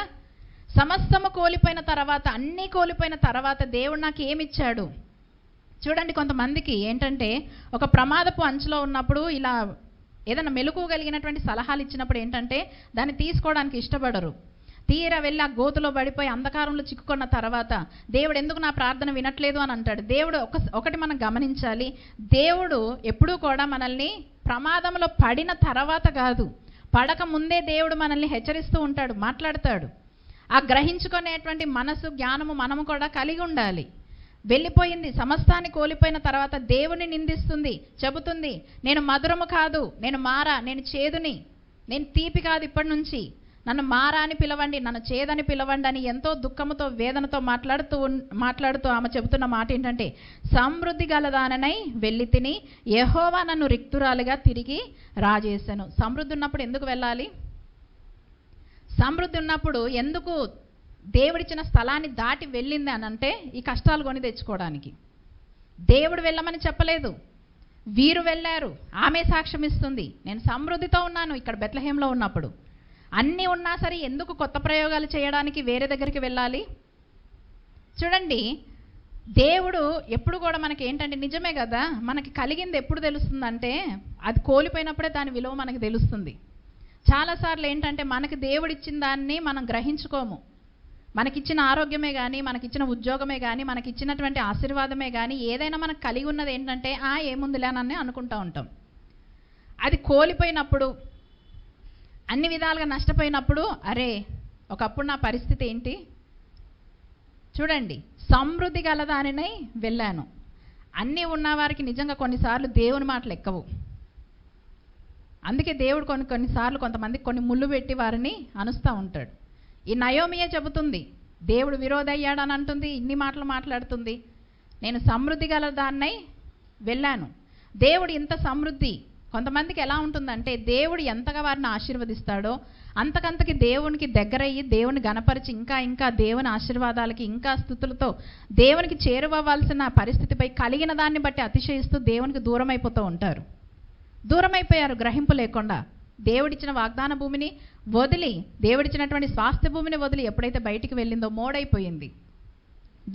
సమస్తము కోల్పోయిన తర్వాత, అన్నీ కోల్పోయిన తర్వాత దేవుడు నాకు ఏమిచ్చాడు? చూడండి, కొంతమందికి ఏంటంటే ఒక ప్రమాదపు అంచులో ఉన్నప్పుడు ఇలా ఏదైనా మెలకువగలిగినటువంటి సలహాలు ఇచ్చినప్పుడు ఏంటంటే దాన్ని తీసుకోవడానికి ఇష్టపడరు. తీరా వెళ్ళి ఆ గోతులో పడిపోయి అంధకారంలో చిక్కుకున్న తర్వాత దేవుడు ఎందుకు నా ప్రార్థన వినట్లేదు అని అంటాడు. దేవుడు ఒకటి మనం గమనించాలి, దేవుడు ఎప్పుడూ కూడా మనల్ని ప్రమాదంలో పడిన తర్వాత కాదు, పడక ముందే దేవుడు మనల్ని హెచ్చరిస్తూ ఉంటాడు, మాట్లాడతాడు. ఆ గ్రహించుకునేటువంటి మనసు, జ్ఞానము మనము కూడా కలిగి ఉండాలి. వెళ్ళిపోయింది, సమస్తాన్ని కోల్పోయిన తర్వాత దేవుని నిందిస్తుంది, చెబుతుంది నేను మధురము కాదు, నేను మారా, నేను చేదుని, నేను తీపి కాదు, ఇప్పటి నుంచి నన్ను మారా అని పిలవండి, నన్ను చేదని పిలవండి అని ఎంతో దుఃఖముతో వేదనతో మాట్లాడుతూ ఆమె చెబుతున్న మాట ఏంటంటే, సమృద్ధి గలదాననై వెళ్ళి తిని యెహోవా నన్ను రిక్తురాలుగా తిరిగి రాజేశాను. సమృద్ధి ఉన్నప్పుడు ఎందుకు వెళ్ళాలి? సమృద్ధి ఉన్నప్పుడు ఎందుకు దేవుడిచ్చిన స్థలాన్ని దాటి వెళ్ళింది అని అంటే ఈ కష్టాలు కొని తెచ్చుకోవడానికి. దేవుడు వెళ్ళమని చెప్పలేదు, వీరు వెళ్ళారు. ఆమె సాక్ష్యం ఇస్తుంది, నేను సమృద్ధితో ఉన్నాను ఇక్కడ బెత్లెహేంలో ఉన్నప్పుడు. అన్నీ ఉన్నా సరే ఎందుకు కొత్త ప్రయోగాలు చేయడానికి వేరే దగ్గరికి వెళ్ళాలి? చూడండి, దేవుడు ఎప్పుడు కూడా మనకి ఏంటంటే, నిజమే కదా, మనకి కలిగింది ఎప్పుడు తెలుస్తుందంటే అది కోల్పోయినప్పుడే దాని విలువ మనకి తెలుస్తుంది. చాలాసార్లు ఏంటంటే మనకి దేవుడిచ్చిన దాన్ని మనం గ్రహించుకోము. మనకిచ్చిన ఆరోగ్యమే కానీ, మనకిచ్చిన ఉద్యోగమే కానీ, మనకిచ్చినటువంటి ఆశీర్వాదమే కానీ, ఏదైనా మనకు కలిగి ఉన్నది ఏంటంటే ఏముందిలేనని అనుకుంటూ ఉంటాం. అది కోల్పోయినప్పుడు, అన్ని విధాలుగా నష్టపోయినప్పుడు, అరే ఒకప్పుడు నా పరిస్థితి ఏంటి? చూడండి, సమృద్ధి గలదానినై వెళ్ళాను. అన్నీ ఉన్నవారికి నిజంగా కొన్నిసార్లు దేవుని మాటలు ఎక్కవు. అందుకే దేవుడు కొన్నిసార్లు కొంతమందికి కొన్ని ముళ్ళు పెట్టి వారిని అనుస్తూ ఉంటాడు. ఈ నయోమియే చెబుతుంది, దేవుడు విరోధయ్యాడని అంటుంది, ఇన్ని మాటలు మాట్లాడుతుంది. నేను సమృద్ధి గలదాన్నై వెళ్ళాను. దేవుడు ఇంత సమృద్ధి, కొంతమందికి ఎలా ఉంటుందంటే దేవుడు ఎంతగా వారిని ఆశీర్వదిస్తాడో అంతకంతకి దేవునికి దగ్గరయ్యి దేవుని గణపరిచి ఇంకా దేవుని ఆశీర్వాదాలకి ఇంకా స్తుతులతో దేవునికి చేరువవ్వాల్సిన పరిస్థితిపై కలిగిన దాన్ని బట్టి అతిశయిస్తూ దేవునికి దూరం అయిపోతూ ఉంటారు. దూరం అయిపోయారు గ్రహింపు లేకుండా. దేవుడిచ్చిన వాగ్దాన భూమిని వదిలి, దేవుడిచ్చినటువంటి స్వాస్థ్య భూమిని వదిలి ఎప్పుడైతే బయటికి వెళ్ళిందో మోడైపోయింది.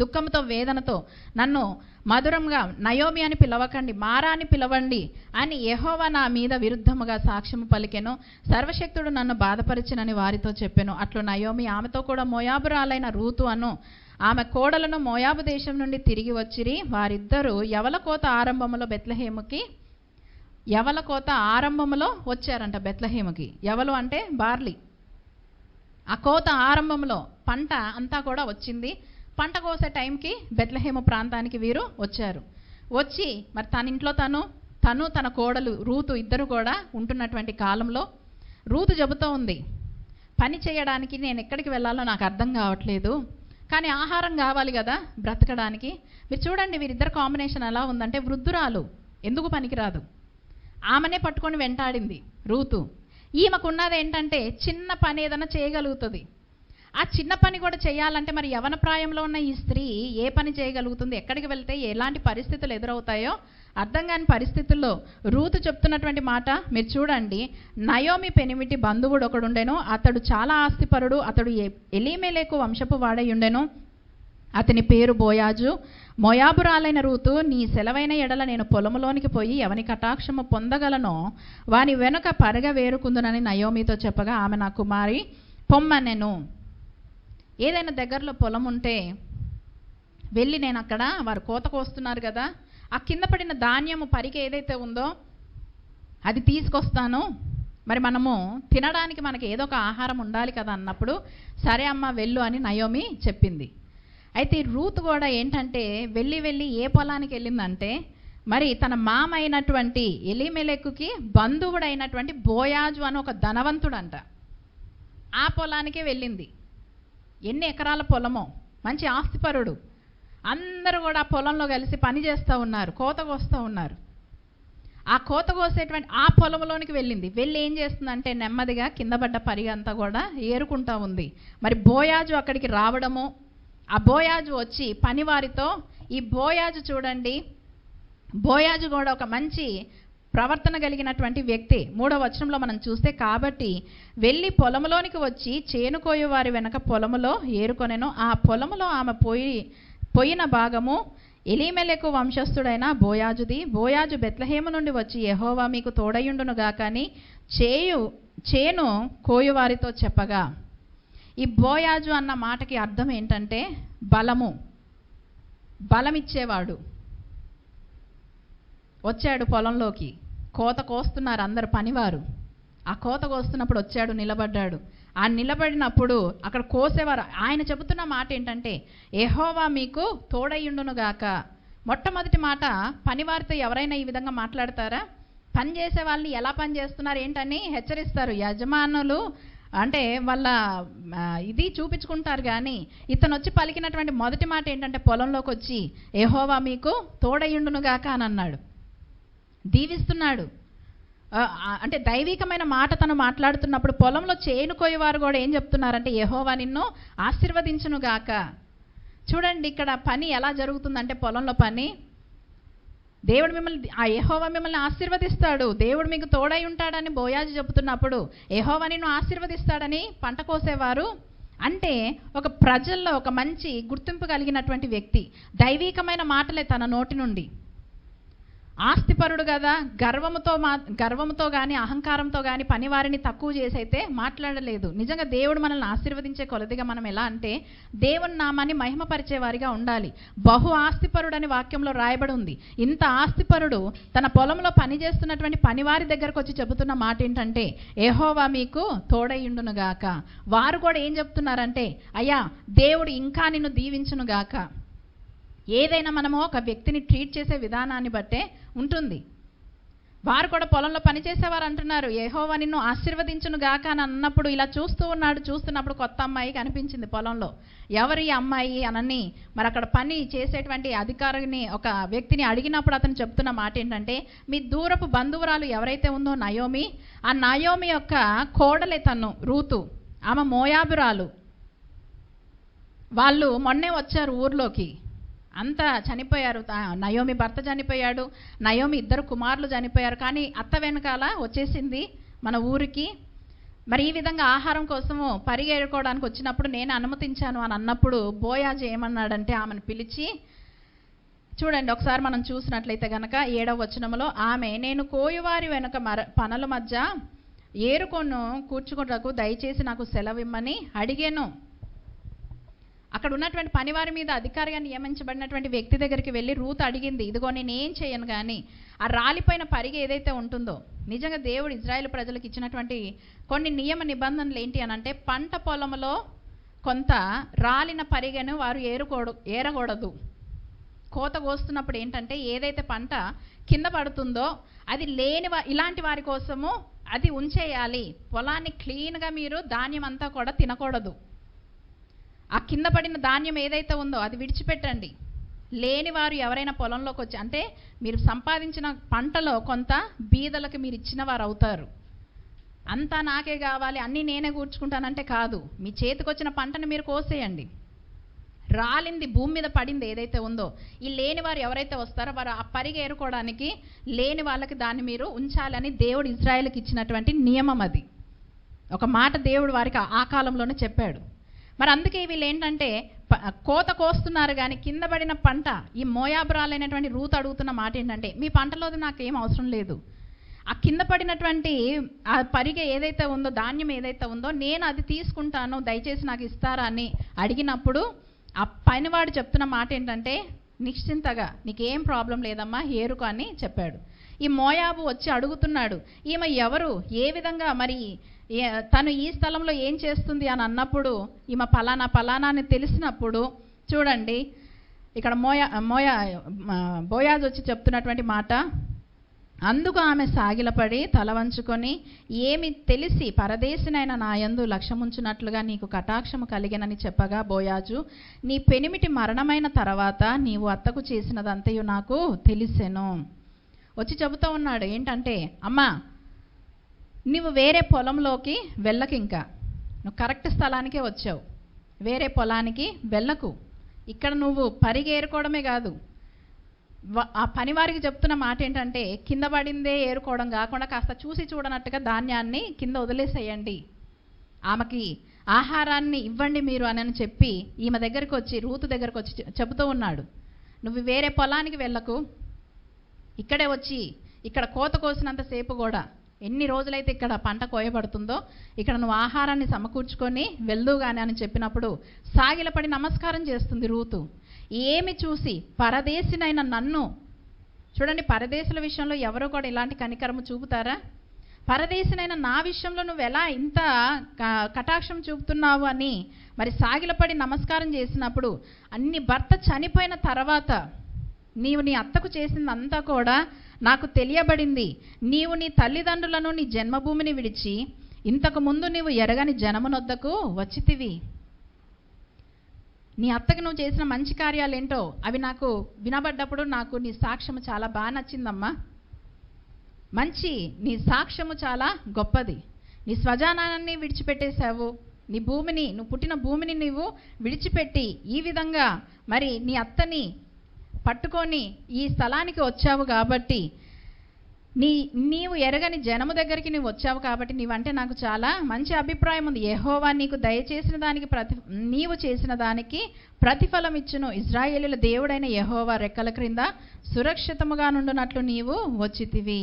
దుఃఖంతో వేదనతో నన్ను మధురంగా నయోమి అని పిలవకండి, మారా అని పిలవండి అని యెహోవా నా మీద విరుద్ధముగా సాక్ష్యము పలికెను, సర్వశక్తుడు నన్ను బాధపరిచినని వారితో చెప్పెను. అట్లు నయోమి ఆమెతో కూడా మోయాబురాలైన రూతు అను ఆమె కోడలను మోయాబు దేశం నుండి తిరిగి వచ్చిరి. వారిద్దరూ యవల కోత ఆరంభములో వచ్చారంట బెత్లెహేముకి. యవలు అంటే బార్లీ. ఆ కోత ఆరంభంలో పంట అంతా కూడా వచ్చింది. పంట కోసే టైంకి బెత్లెహేము ప్రాంతానికి వీరు వచ్చారు. వచ్చి మరి తన ఇంట్లో తను తన కోడలు రూతు ఇద్దరు కూడా ఉంటున్నటువంటి కాలంలో రూతు చెబుతూ ఉంది, పని చేయడానికి నేను ఎక్కడికి వెళ్ళాలో నాకు అర్థం కావట్లేదు, కానీ ఆహారం కావాలి కదా బ్రతకడానికి. మీరు చూడండి వీరిద్దరు కాంబినేషన్ ఎలా ఉందంటే, వృద్ధురాలు ఎందుకు పనికిరాదు, ఆమెనే పట్టుకొని వెంటాడింది రూతు. ఈమెకున్నది ఏంటంటే చిన్న పని ఏదైనా చేయగలుగుతుంది. ఆ చిన్న పని కూడా చేయాలంటే మరి యవన ప్రాయంలో ఉన్న ఈ స్త్రీ ఏ పని చేయగలుగుతుంది, ఎక్కడికి వెళ్తే ఎలాంటి పరిస్థితులు ఎదురవుతాయో అర్థం కాని పరిస్థితుల్లో రూతు చెప్తున్నటువంటి మాట మీరు చూడండి. నయోమి పెనిమిటి బంధువుడు ఒకడుండెను, అతడు చాలా ఆస్తిపరుడు, అతడు ఎలీమెలెకు వంశపు వాడై ఉండెను, అతని పేరు బోయాజు. మోయాబురాలైన రూతు, నీ సెలవైన ఎడల నేను పొలములోనికి పోయి ఎవని కటాక్షము పొందగలనో వాని వెనుక పరగ వేరుకుందునని నయోమితో చెప్పగా, ఆమె నా కుమారి పొమ్మనెను. ఏదైనా దగ్గరలో పొలం ఉంటే వెళ్ళి నేను అక్కడ వారు కోత కోస్తున్నారు కదా, ఆ కింద పడిన ధాన్యము పరిగ ఏదైతే ఉందో అది తీసుకొస్తాను, మరి మనము తినడానికి మనకి ఏదో ఒక ఆహారం ఉండాలి కదా అన్నప్పుడు, సరే అమ్మ వెళ్ళు అని నయోమి చెప్పింది. అయితే రూతు కూడా ఏంటంటే వెళ్ళి ఏ పొలానికి వెళ్ళిందంటే, మరి తన మామ అయినటువంటి ఎలీమెలెకుకి బంధువుడైనటువంటి బోయాజు అని ఒక ధనవంతుడంట, ఆ పొలానికే వెళ్ళింది. ఎన్ని ఎకరాల పొలమో, మంచి ఆస్తిపరుడు. అందరూ కూడా ఆ పొలంలో కలిసి పని చేస్తూ ఉన్నారు, కోత కోస్తూ ఉన్నారు. ఆ కోత కోసేటువంటి ఆ పొలంలోనికి వెళ్ళింది. వెళ్ళి ఏం చేస్తుందంటే నెమ్మదిగా కింద పడ్డ పరిగ అంతా కూడా ఏరుకుంటా ఉంది. మరి బోయాజు అక్కడికి రావడము, ఆ బోయాజు వచ్చి పనివారితో, ఈ బోయాజు చూడండి, బోయాజు కూడా ఒక మంచి ప్రవర్తన కలిగినటువంటి వ్యక్తి. 3వ వచనంలో మనం చూస్తే, కాబట్టి వెళ్ళి పొలంలోనికి వచ్చి చేను కోయు వారి వెనక పొలములో ఏరుకొనెను. ఆ పొలములో ఆమె పోయిన భాగము ఎలీమెలెకు వంశస్థుడైన బోయాజుది. బోయాజు బెత్లెహేము నుండి వచ్చి, యెహోవా మీకు తోడయుండును గాక అని చేను కోయువారితో చెప్పగా, ఈ బోయాజు అన్న మాటకి అర్థం ఏంటంటే బలమిచ్చేవాడు. వచ్చాడు పొలంలోకి, కోత కోస్తున్నారు అందరు పనివారు. ఆ కోత కోస్తున్నప్పుడు వచ్చాడు, నిలబడ్డాడు. ఆ నిలబడినప్పుడు అక్కడ కోసేవారు. ఆయన చెబుతున్న మాట ఏంటంటే, యెహోవా మీకు తోడయుండునుగాక. మొట్టమొదటి మాట, పనివారితో ఎవరైనా ఈ విధంగా మాట్లాడతారా? పని చేసే వాళ్ళని ఎలా పని చేస్తున్నారు ఏంటని హెచ్చరిస్తారు. యజమానులు అంటే వాళ్ళ ఇది చూపించుకుంటారు. కానీ ఇతను వచ్చి పలికినటువంటి మొదటి మాట ఏంటంటే, పొలంలోకి వచ్చి యెహోవా మీకు తోడయుండునుగాక అని అన్నాడు. దీవిస్తున్నాడు. అంటే దైవికమైన మాట తను మాట్లాడుతున్నప్పుడు పొలంలో చేను కోయేవారు కూడా ఏం చెప్తున్నారంటే, యెహోవా నిన్ను ఆశీర్వదించును గాక. చూడండి ఇక్కడ పని ఎలా జరుగుతుందంటే, పొలంలో పని, దేవుడు మిమ్మల్ని, ఆ యెహోవా మిమ్మల్ని ఆశీర్వదిస్తాడు, దేవుడు మీకు తోడై ఉంటాడని బోయాజు చెబుతున్నప్పుడు, యెహోవా నిన్ను ఆశీర్వదిస్తాడని పంట కోసేవారు. అంటే ఒక ప్రజల్లో ఒక మంచి గుర్తింపు కలిగినటువంటి వ్యక్తి. దైవికమైన మాటలే తన నోటి నుండి. ఆస్తిపరుడు కదా, గర్వముతో కానీ అహంకారంతో కానీ పనివారిని తక్కువ చేసైతే మాట్లాడలేదు. నిజంగా దేవుడు మనల్ని ఆశీర్వదించే కొలదిగా మనం ఎలా అంటే, దేవుని నామాన్ని మహిమపరిచే వారిగా ఉండాలి. బహు ఆస్తిపరుడని వాక్యంలో రాయబడి ఉంది. ఇంత ఆస్తిపరుడు తన పొలంలో పనిచేస్తున్నటువంటి పనివారి దగ్గరకు వచ్చి చెబుతున్న మాట ఏంటంటే, యెహోవా మీకు తోడయుండునుగాక. వారు కూడా ఏం చెప్తున్నారంటే, అయ్యా దేవుడు ఇంకా నిన్ను దీవించునుగాక. ఏదైనా మనము ఒక వ్యక్తిని ట్రీట్ చేసే విధానాన్ని బట్టే ఉంటుంది. వారు కూడా పొలంలో పనిచేసేవారు అంటున్నారు, యెహోవా నిన్ను ఆశీర్వదించును గాక అని అన్నప్పుడు ఇలా చూస్తున్నప్పుడు కొత్త అమ్మాయి కనిపించింది పొలంలో. ఎవరి అమ్మాయి అనని మరి అక్కడ పని చేసేటువంటి అధికారిని, ఒక వ్యక్తిని అడిగినప్పుడు అతను చెప్తున్న మాట ఏంటంటే, మీ దూరపు బంధువురాలు ఎవరైతే ఉందో నయోమి, ఆ నయోమి యొక్క కోడలే తను రూతు. ఆమె మోయాబురాలు. వాళ్ళు మొన్నే వచ్చారు ఊర్లోకి, అంతా చనిపోయారు. నయోమి భర్త చనిపోయాడు, నయోమి 2 కుమారులు చనిపోయారు. కానీ అత్త వెనకాల వచ్చేసింది మన ఊరికి. మరి ఈ విధంగా ఆహారం కోసము పరిగెడుకోవడానికి వచ్చినప్పుడు నేను అనుమతించాను అని అన్నప్పుడు బోయాజు ఏమన్నాడంటే, ఆమెను పిలిచి, చూడండి ఒకసారి మనం చూసినట్లయితే కనుక 7వ వచనంలో, ఆమె నేను కోయువారి వెనుక పనుల మధ్య ఏరుకొను కూర్చుకుంటకు దయచేసి నాకు సెలవిమ్మని అడిగాను. అక్కడ ఉన్నటువంటి పనివారి మీద అధికారిగా నియమించబడినటువంటి వ్యక్తి దగ్గరికి వెళ్ళి రూతు అడిగింది, ఇదిగో నేను ఏం చేయను కానీ ఆ రాలిపోయిన పరిగె ఏదైతే ఉంటుందో, నిజంగా దేవుడు ఇజ్రాయేల్ ప్రజలకు ఇచ్చినటువంటి కొన్ని నియమ నిబంధనలు ఏంటి అని అంటే, పంట పొలంలో కొంత రాలిన పరిగెను వారు ఏరకూడదు. కోత కోస్తున్నప్పుడు ఏంటంటే ఏదైతే పంట కింద పడుతుందో అది లేని ఇలాంటి వారి కోసము అది ఉంచేయాలి. పొలాన్ని క్లీన్గా మీరు ధాన్యం అంతా కూడా తినకూడదు. ఆ కింద పడిన ధాన్యం ఏదైతే ఉందో అది విడిచిపెట్టండి. లేని వారు ఎవరైనా పొలంలోకి వచ్చి, అంటే మీరు సంపాదించిన పంటలో కొంత బీదలకు మీరు ఇచ్చిన వారు అవుతారు. అంతా నాకే కావాలి, అన్నీ నేనే కూర్చుకుంటానంటే కాదు. మీ చేతికి వచ్చిన పంటను మీరు కోసేయండి. రాలింది భూమి మీద పడింది ఏదైతే ఉందో, ఈ లేని వారు ఎవరైతే వస్తారో వారు ఆ పరిగె ఏరుకోవడానికి లేని వాళ్ళకి దాన్ని మీరు ఉంచాలని దేవుడు ఇజ్రాయేల్కి ఇచ్చినటువంటి నియమం. అది ఒక మాట దేవుడు వారికి ఆ కాలంలోనే చెప్పాడు. మరి అందుకే వీళ్ళు ఏంటంటే కోత కోస్తున్నారు కానీ కింద పడిన పంట, ఈ మోయాబురాలైనటువంటి రూతు అడుగుతున్న మాట ఏంటంటే, మీ పంటలోది నాకు ఏం అవసరం లేదు, ఆ కింద పడినటువంటి ఆ పరిగె ఏదైతే ఉందో, ధాన్యం ఏదైతే ఉందో నేను అది తీసుకుంటాను, దయచేసి నాకు ఇస్తారా అని అడిగినప్పుడు ఆ పైనవాడు చెప్తున్న మాట ఏంటంటే, నిశ్చింతగా నీకేం ప్రాబ్లం లేదమ్మా, ఏరుకో అని చెప్పాడు. ఈ మోయాబు వచ్చి అడుగుతున్నాడు, ఈమె ఎవరు, ఏ విధంగా, మరి తను ఈ స్థలంలో ఏం చేస్తుంది అని అన్నప్పుడు, ఈమె పలానా అని తెలిసినప్పుడు చూడండి ఇక్కడ బోయాజు వచ్చి చెప్తున్నటువంటి మాట, అందుకు ఆమె సాగిలపడి తల వంచుకొని, ఏమి తెలిసి పరదేశినైన నా యందు లక్ష్యముంచున్నట్లుగా నీకు కటాక్షము కలిగినని చెప్పగా, బోయాజు, నీ పెనిమిటి మరణమైన తర్వాత నీవు అత్తకు చేసినదంతయు నాకు తెలిసెను. వచ్చి చెబుతూ ఉన్నాడు ఏంటంటే, అమ్మా నువ్వు వేరే పొలంలోకి వెళ్ళకు, ఇంకా నువ్వు కరెక్ట్ స్థలానికే వచ్చావు, వేరే పొలానికి వెళ్ళకు. ఇక్కడ నువ్వు పరిగేరుకోవడమే కాదు, ఆ పనివారికి చెప్తున్న మాట ఏంటంటే, కింద పడిందే ఏరుకోవడం కాకుండా కాస్త చూసి చూడనట్టుగా ధాన్యాన్ని కింద వదిలేసేయండి, ఆమెకి ఆహారాన్ని ఇవ్వండి మీరు అని చెప్పి ఈమె దగ్గరికి వచ్చి, రూతు దగ్గరకు వచ్చి చెబుతూ ఉన్నాడు, నువ్వు వేరే పొలానికి వెళ్ళకు, ఇక్కడే వచ్చి ఇక్కడ కోత కోసినంతసేపు కూడా ఎన్ని రోజులైతే ఇక్కడ పంట కోయబడుతుందో ఇక్కడ నువ్వు ఆహారాన్ని సమకూర్చుకొని వెళ్దు కానీ అని చెప్పినప్పుడు సాగిలపడి నమస్కారం చేస్తుంది రూతు. ఏమి చూసి, పరదేశినైన నన్ను, చూడండి పరదేశుల విషయంలో ఎవరో కూడా ఇలాంటి కనికరము చూపుతారా? పరదేశినైన నా విషయంలో నువ్వు ఎలా ఇంత కటాక్షం చూపుతున్నావు అని మరి సాగిలపడి నమస్కారం చేసినప్పుడు, అన్ని భర్త చనిపోయిన తర్వాత నీవు నీ అత్తకు చేసిందంతా కూడా నాకు తెలియబడింది. నీవు నీ తల్లిదండ్రులను నీ జన్మభూమిని విడిచి ఇంతకు ముందు నీవు ఎరగని జనమునొద్దకు వచ్చితివి. నీ అత్తకు నువ్వు చేసిన మంచి కార్యాలు ఏంటో అవి నాకు వినబడ్డప్పుడు నాకు నీ సాక్ష్యము చాలా బాగా నచ్చిందమ్మా. నీ సాక్ష్యము చాలా గొప్పది. నీ స్వజానాన్ని విడిచిపెట్టేశావు, నీ భూమిని, నువ్వు పుట్టిన భూమిని నువ్వు విడిచిపెట్టి ఈ విధంగా మరి నీ అత్తని పట్టుకొని ఈ స్థలానికి వచ్చావు కాబట్టి, నీవు ఎరగని జనము దగ్గరికి నువ్వు వచ్చావు కాబట్టి నీవంటే నాకు చాలా మంచి అభిప్రాయం ఉంది. యెహోవా నీకు దయచేసిన దానికి నీవు చేసిన దానికి ప్రతిఫలం ఇచ్చును. ఇశ్రాయేలీయుల దేవుడైన యెహోవా రెక్కల క్రింద సురక్షితముగా నుండునట్లు నీవు వచ్చితివి.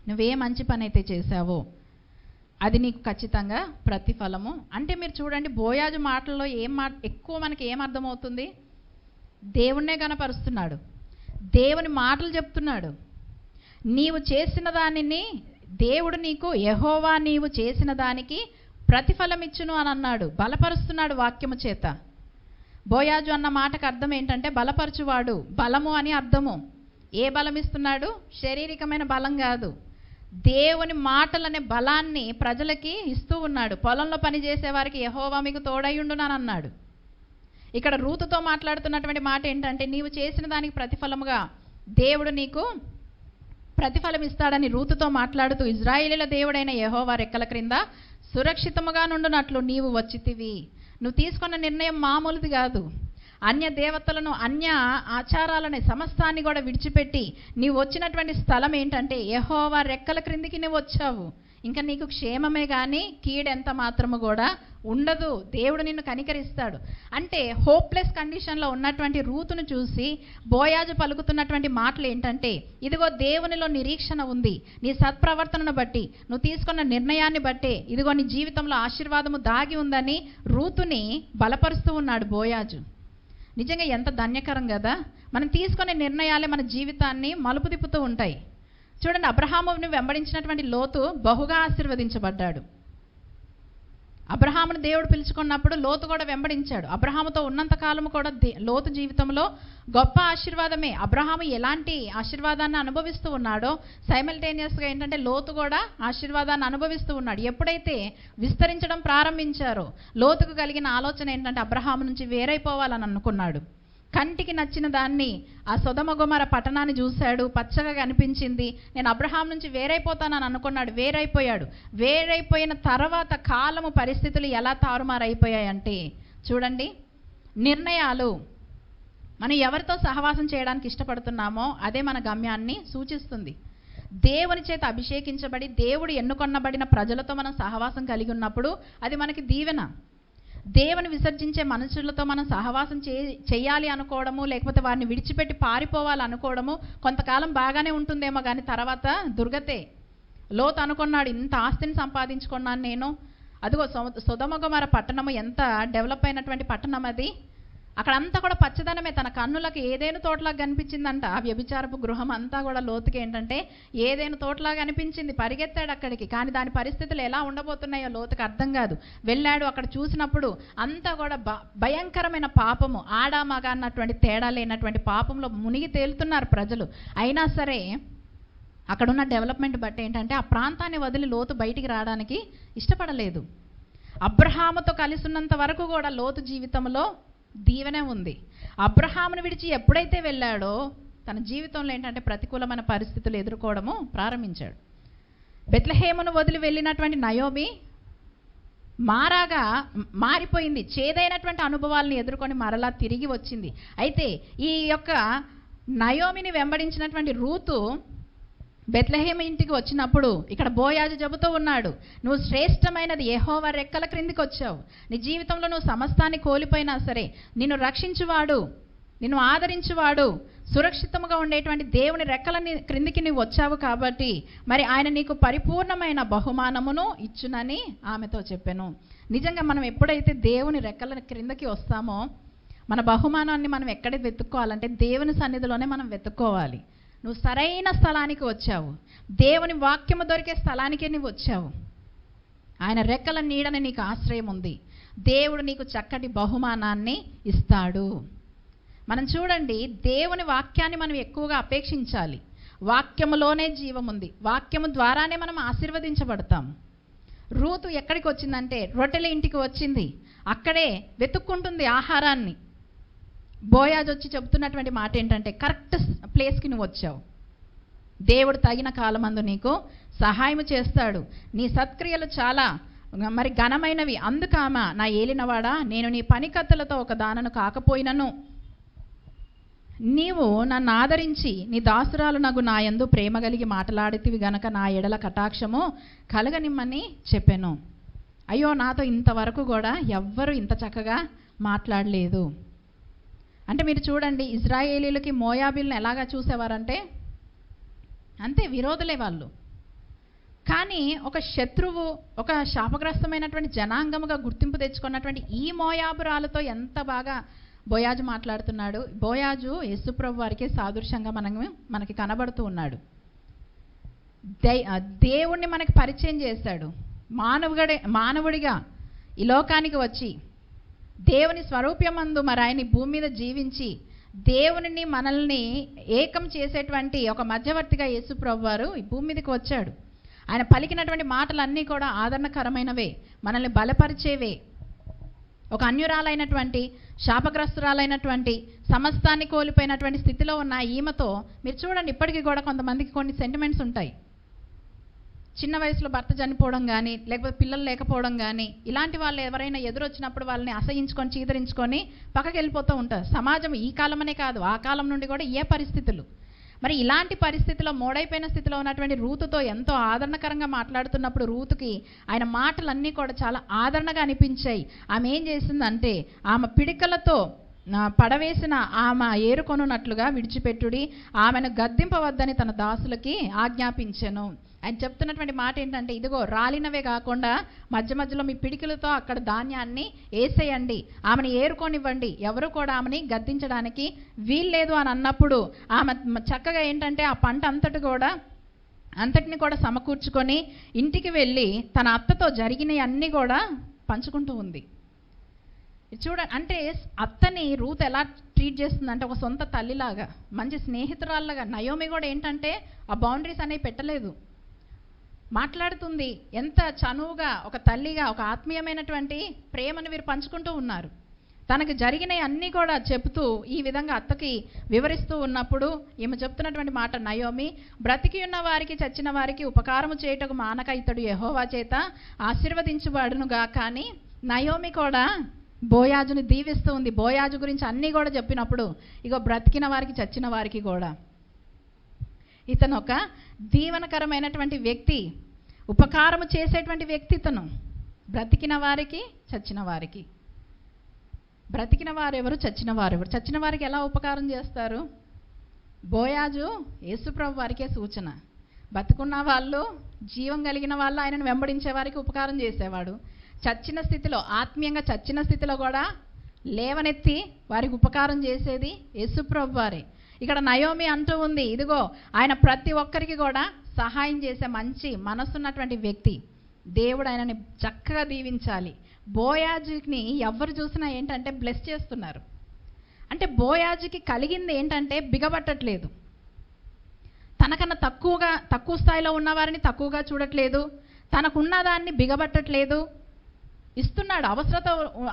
నువ్వే మంచి పని అయితే చేశావో అది నీకు ఖచ్చితంగా ప్రతిఫలము. అంటే మీరు చూడండి, బోయాజు మాటల్లో ఎక్కువ మనకి ఏం అర్థమవుతుంది? దేవుణ్ణే కనపరుస్తున్నాడు, దేవుని మాటలు చెప్తున్నాడు. నీవు చేసిన దానిని దేవుడు నీకు, యెహోవా నీవు చేసిన దానికి ప్రతిఫలం ఇచ్చును అని అన్నాడు, బలపరుస్తున్నాడు వాక్యము చేత. బోయాజు అన్న మాటకు అర్థం ఏంటంటే బలపరచువాడు, బలము అని అర్థము. ఏ బలం ఇస్తున్నాడు? శారీరకమైన బలం కాదు, దేవుని మాటలనే బలాన్ని ప్రజలకి ఇస్తూ ఉన్నాడు. పొలంలో పనిచేసే వారికి యెహోవా మీకు తోడయ్యుండును అని అన్నాడు. ఇక్కడ రూతుతో మాట్లాడుతున్నటువంటి మాట ఏంటంటే, నీవు చేసిన దానికి ప్రతిఫలముగా దేవుడు నీకు ప్రతిఫలం ఇస్తాడని రూతుతో మాట్లాడుతూ, ఇశ్రాయేలీయుల దేవుడైన యెహోవా రెక్కల క్రింద సురక్షితముగా నుండునట్లు నీవు వచ్చితివి. నువ్వు తీసుకున్న నిర్ణయం మామూలుది కాదు. అన్య దేవతలను, అన్య ఆచారాలని సమస్తాన్ని కూడా విడిచిపెట్టి నీవు వచ్చినటువంటి స్థలం ఏంటంటే యెహోవా రెక్కల క్రిందికి నువ్వు వచ్చావు. ఇంకా నీకు క్షేమమే కానీ కీడెంత మాత్రము కూడా ఉండదు, దేవుడు నిన్ను కనికరిస్తాడు. అంటే హోప్లెస్ కండిషన్లో ఉన్నటువంటి రూతును చూసి బోయాజు పలుకుతున్నటువంటి మాటలు ఏంటంటే, ఇదిగో దేవునిలో నిరీక్షణ ఉంది, నీ సత్ప్రవర్తనను బట్టి, నువ్వు తీసుకున్న నిర్ణయాన్ని బట్టే ఇదిగో నీ జీవితంలో ఆశీర్వాదము దాగి ఉందని రూతుని బలపరుస్తూ ఉన్నాడు బోయాజు. నిజంగా ఎంత ధన్యకరం కదా. మనం తీసుకునే నిర్ణయాలే మన జీవితాన్ని మలుపు తిప్పుతూ ఉంటాయి. చూడండి, అబ్రహామును వెంబడించినటువంటి లోతు బహుగా ఆశీర్వదించబడ్డాడు. అబ్రహామును దేవుడు పిలుచుకున్నప్పుడు లోతు కూడా వెంబడించాడు. అబ్రహాముతో ఉన్నంత కాలము కూడా లోతు జీవితంలో గొప్ప ఆశీర్వాదమే. అబ్రహాము ఎలాంటి ఆశీర్వాదాన్ని అనుభవిస్తూ ఉన్నాడో సైమల్టేనియస్గా ఏంటంటే లోతు కూడా ఆశీర్వాదాన్ని అనుభవిస్తూ ఉన్నాడు. ఎప్పుడైతే విస్తరించడం ప్రారంభించారో లోతుకు కలిగిన ఆలోచన ఏంటంటే అబ్రహాము నుంచి వేరైపోవాలని అనుకున్నాడు. కంటికి నచ్చిన దాన్ని, ఆ సొదొమ గొమొర్రా పట్టణాన్ని చూశాడు, పచ్చగా కనిపించింది, నేను అబ్రహాం నుంచి వేరైపోతానని అనుకున్నాడు. వేరైపోయాడు. వేరైపోయిన తర్వాత కాలము పరిస్థితులు ఎలా తారుమారైపోయాయంటే చూడండి, నిర్ణయాలు మనం ఎవరితో సహవాసం చేయడానికి ఇష్టపడుతున్నామో అదే మన గమ్యాన్ని సూచిస్తుంది. దేవుని చేత అభిషేకించబడి దేవుడు ఎన్నుకొనబడిన ప్రజలతో మనం సహవాసం కలిగి ఉన్నప్పుడు అది మనకి దీవెన. దేవుని విసర్జించే మనుషులతో మనం సహవాసం చేయాలి అనుకోవడము, లేకపోతే వారిని విడిచిపెట్టి పారిపోవాలి అనుకోవడము కొంతకాలం బాగానే ఉంటుందేమో, కానీ తర్వాత దుర్గతే. లోతు అనుకున్నాడు, ఇంత ఆస్తిని సంపాదించుకున్నాను నేను. అదిగో సొదొమ గొమొర్రా పట్టణము ఎంత డెవలప్ అయినటువంటి పట్టణం అది. అక్కడంతా కూడా పచ్చదనమే. తన కన్నులకు ఏదేను తోటలాగా కనిపించిందంట. ఆ వ్యభిచారపు గృహం అంతా కూడా లోతుకి ఏంటంటే ఏదేను తోటలాగా అనిపించింది. పరిగెత్తాడు అక్కడికి, కానీ దాని పరిస్థితులు ఎలా ఉండబోతున్నాయో లోతుకి అర్థం కాదు. వెళ్ళాడు, అక్కడ చూసినప్పుడు అంతా కూడా భయంకరమైన పాపము, ఆడా మగ అన్నటువంటి తేడా లేనటువంటి పాపంలో మునిగి తేలుతున్నారు ప్రజలు. అయినా సరే అక్కడున్న డెవలప్మెంట్ బట్టి ఏంటంటే ఆ ప్రాంతాన్ని వదిలి లోతు బయటికి రావడానికి ఇష్టపడలేదు. అబ్రహాముతో కలిసి ఉన్నంత వరకు కూడా లోతు జీవితంలో దీవెనే ఉంది. అబ్రహామును విడిచి ఎప్పుడైతే వెళ్ళాడో తన జీవితంలో ఏంటంటే ప్రతికూలమైన పరిస్థితులు ఎదుర్కోవడము ప్రారంభించాడు. బెత్లెహేమును వదిలి వెళ్ళినటువంటి నయోమి మారిపోయింది. చేదైనటువంటి అనుభవాలను ఎదుర్కొని మరలా తిరిగి వచ్చింది. అయితే ఈ యొక్క నయోమిని వెంబడించినటువంటి రూతు బెత్లెహేము ఇంటికి వచ్చినప్పుడు ఇక్కడ బోయాజు చెబుతూ ఉన్నాడు, నువ్వు శ్రేష్టమైనది యెహోవా రెక్కల క్రిందికి వచ్చావు. నీ జీవితంలో నువ్వు సమస్తాన్ని కోల్పోయినా సరే నిన్ను రక్షించువాడు, నిన్ను ఆదరించువాడు, సురక్షితంగా ఉండేటువంటి దేవుని రెక్కల క్రిందికి నువ్వు వచ్చావు కాబట్టి మరి ఆయన నీకు పరిపూర్ణమైన బహుమానమును ఇచ్చునని ఆమెతో చెప్పాను. నిజంగా మనం ఎప్పుడైతే దేవుని రెక్కల క్రిందకి వస్తామో మన బహుమానాన్ని మనం ఎక్కడ వెతుక్కోవాలంటే దేవుని సన్నిధిలోనే మనం వెతుక్కోవాలి. నువ్వు సరైన స్థలానికి వచ్చావు. దేవుని వాక్యము దొరికే స్థలానికే నువ్వు వచ్చావు. ఆయన రెక్కల నీడని నీకు ఆశ్రయం ఉంది. దేవుడు నీకు చక్కటి బహుమానాన్ని ఇస్తాడు. మనం చూడండి, దేవుని వాక్యాన్ని మనం ఎక్కువగా అపేక్షించాలి. వాక్యములోనే జీవం ఉంది. వాక్యము ద్వారానే మనం ఆశీర్వదించబడతాం. రూతు ఎక్కడికి వచ్చిందంటే రొట్టెల ఇంటికి వచ్చింది. అక్కడే వెతుక్కుంటుంది ఆహారాన్ని. బోయాజు వచ్చి చెబుతున్నటువంటి మాట ఏంటంటే కరెక్ట్ ప్లేస్కి నువ్వు వచ్చావు. దేవుడు తగిన కాలమందు నీకు సహాయం చేస్తాడు. నీ సత్క్రియలు చాలా మరి ఘనమైనవి. అందుకామా నా ఏలినవాడా, నేను నీ పనికత్తులతో ఒక దానను కాకపోయినను నీవు నన్ను ఆదరించి నీ దాసురాలునగు నా యందు ప్రేమ కలిగి మాట్లాడితివి గనక నా ఎడల కటాక్షము కలగనిమ్మని చెప్పాను. అయ్యో, నాతో ఇంతవరకు కూడా ఎవ్వరు ఇంత చక్కగా మాట్లాడలేదు. అంటే మీరు చూడండి, ఇజ్రాయేలీలకి మోయాబీలను ఎలాగా చూసేవారంటే అంతే, విరోధులే వాళ్ళు. కానీ ఒక శత్రువు, ఒక శాపగ్రస్తమైనటువంటి జనాంగముగా గుర్తింపు తెచ్చుకున్నటువంటి ఈ మోయాబురాలతో ఎంత బాగా బోయాజు మాట్లాడుతున్నాడు. బోయాజు యేసుప్రభు వారికి సాదృశ్యంగా మనకి కనబడుతూ ఉన్నాడు. దేవుణ్ణి మనకి పరిచయం చేశాడు. మానవుడిగా ఈ లోకానికి వచ్చి దేవుని స్వరూప్యమందు మరి ఆయన భూమి మీద జీవించి దేవునిని మనల్ని ఏకం చేసేటువంటి ఒక మధ్యవర్తిగా యేసుప్రభు వారు ఈ భూమి మీదకి వచ్చాడు. ఆయన పలికినటువంటి మాటలన్నీ కూడా ఆదరణకరమైనవే, మనల్ని బలపరిచేవే. ఒక అన్యురాలైనటువంటి శాపగ్రస్తురాలైనటువంటి సమస్తాన్ని కోల్పోయినటువంటి స్థితిలో ఉన్న ఈమెతో మీరు చూడండి, ఇప్పటికీ కూడా కొంతమందికి కొన్ని సెంటిమెంట్స్ ఉంటాయి. చిన్న వయసులో భర్త చనిపోవడం కానీ, లేకపోతే పిల్లలు లేకపోవడం కానీ, ఇలాంటి వాళ్ళు ఎవరైనా ఎదురొచ్చినప్పుడు వాళ్ళని అసహించుకొని చీదరించుకొని పక్కకి వెళ్ళిపోతూ ఉంటారు. సమాజం ఈ కాలమనే కాదు, ఆ కాలం నుండి కూడా ఏ పరిస్థితులు మరి ఇలాంటి పరిస్థితిలో, మోడైపోయిన స్థితిలో ఉన్నటువంటి రూతుతో ఎంతో ఆదరణకరంగా మాట్లాడుతున్నప్పుడు రూతుకి ఆయన మాటలన్నీ కూడా చాలా ఆదరణగా అనిపించాయి. ఆమె ఏం చేసిందంటే, ఆమె పిడికలతో పడవేసిన ఆమె ఏరుకొనున్నట్లుగా విడిచిపెట్టుడి, ఆమెను గద్దింపవద్దని తన దాసులకి ఆజ్ఞాపించెను. ఆయన చెప్తున్నటువంటి మాట ఏంటంటే, ఇదిగో రాలినవే కాకుండా మధ్య మధ్యలో మీ పిడికిలతో అక్కడ ధాన్యాన్ని వేసేయండి, ఆమెను ఏరుకొనివ్వండి, ఎవరు కూడా ఆమెని గద్దించడానికి వీల్లేదు అని అన్నప్పుడు ఆమె చక్కగా ఏంటంటే ఆ పంట అంతటిని కూడా సమకూర్చుకొని ఇంటికి వెళ్ళి తన అత్తతో జరిగినవి అన్నీ కూడా పంచుకుంటూ ఉంది. చూడండి, అంటే అత్తని రూత్ ఎలా ట్రీట్ చేస్తుందంటే ఒక సొంత తల్లిలాగా, మంచి స్నేహితురాళ్ళగా. నయోమి కూడా ఏంటంటే ఆ బౌండరీస్ అనేవి పెట్టలేదు, మాట్లాడుతుంది. ఎంత చనువుగా ఒక తల్లిగా, ఒక ఆత్మీయమైనటువంటి ప్రేమను వీరు పంచుకుంటూ ఉన్నారు. తనకు జరిగినవి అన్నీ కూడా చెబుతూ ఈ విధంగా అత్తకి వివరిస్తూ ఉన్నప్పుడు ఈమె చెప్తున్నటువంటి మాట, నయోమి, బ్రతికి ఉన్న వారికి చచ్చిన వారికి ఉపకారము చేయుటకు మానక ఇతడు యెహోవా చేత ఆశీర్వదించబడునుగా. కానీ నయోమి కూడా బోయాజుని దీవిస్తూ ఉంది. బోయాజు గురించి అన్నీ కూడా చెప్పినప్పుడు ఇగో బ్రతికిన వారికి చచ్చిన వారికి కూడా ఇతను ఒక దీవనకరమైనటువంటి వ్యక్తి, ఉపకారము చేసేటువంటి వ్యక్తి ఇతను. బ్రతికిన వారికి చచ్చిన వారికి. బ్రతికిన వారెవరు, చచ్చిన వారెవరు? చచ్చిన వారికి ఎలా ఉపకారం చేస్తారు? బోయాజు యేసుప్రభు వారికే సూచన. బతుకున్న వాళ్ళు, జీవం కలిగిన వాళ్ళు ఆయనను వెంబడించే వారికి ఉపకారం చేసేవాడు. చచ్చిన స్థితిలో, ఆత్మీయంగా చచ్చిన స్థితిలో కూడా లేవనెత్తి వారికి ఉపకారం చేసేది యేసుప్రభు వారే. ఇక్కడ నయోమి అంటూ ఉంది, ఇదిగో ఆయన ప్రతి ఒక్కరికి కూడా సహాయం చేసే మంచి మనసున్నటువంటి వ్యక్తి. దేవుడు ఆయనని చక్కగా దీవించాలి. బోయాజుని ఎవరు చూసినా ఏంటంటే బ్లెస్ చేస్తున్నారు. అంటే బోయాజుకి కలిగింది ఏంటంటే బిగబట్టట్లేదు. తనకన్నా తక్కువ స్థాయిలో ఉన్నవారిని తక్కువగా చూడట్లేదు, తనకున్న దాన్ని బిగబట్టట్లేదు, ఇస్తున్నాడు.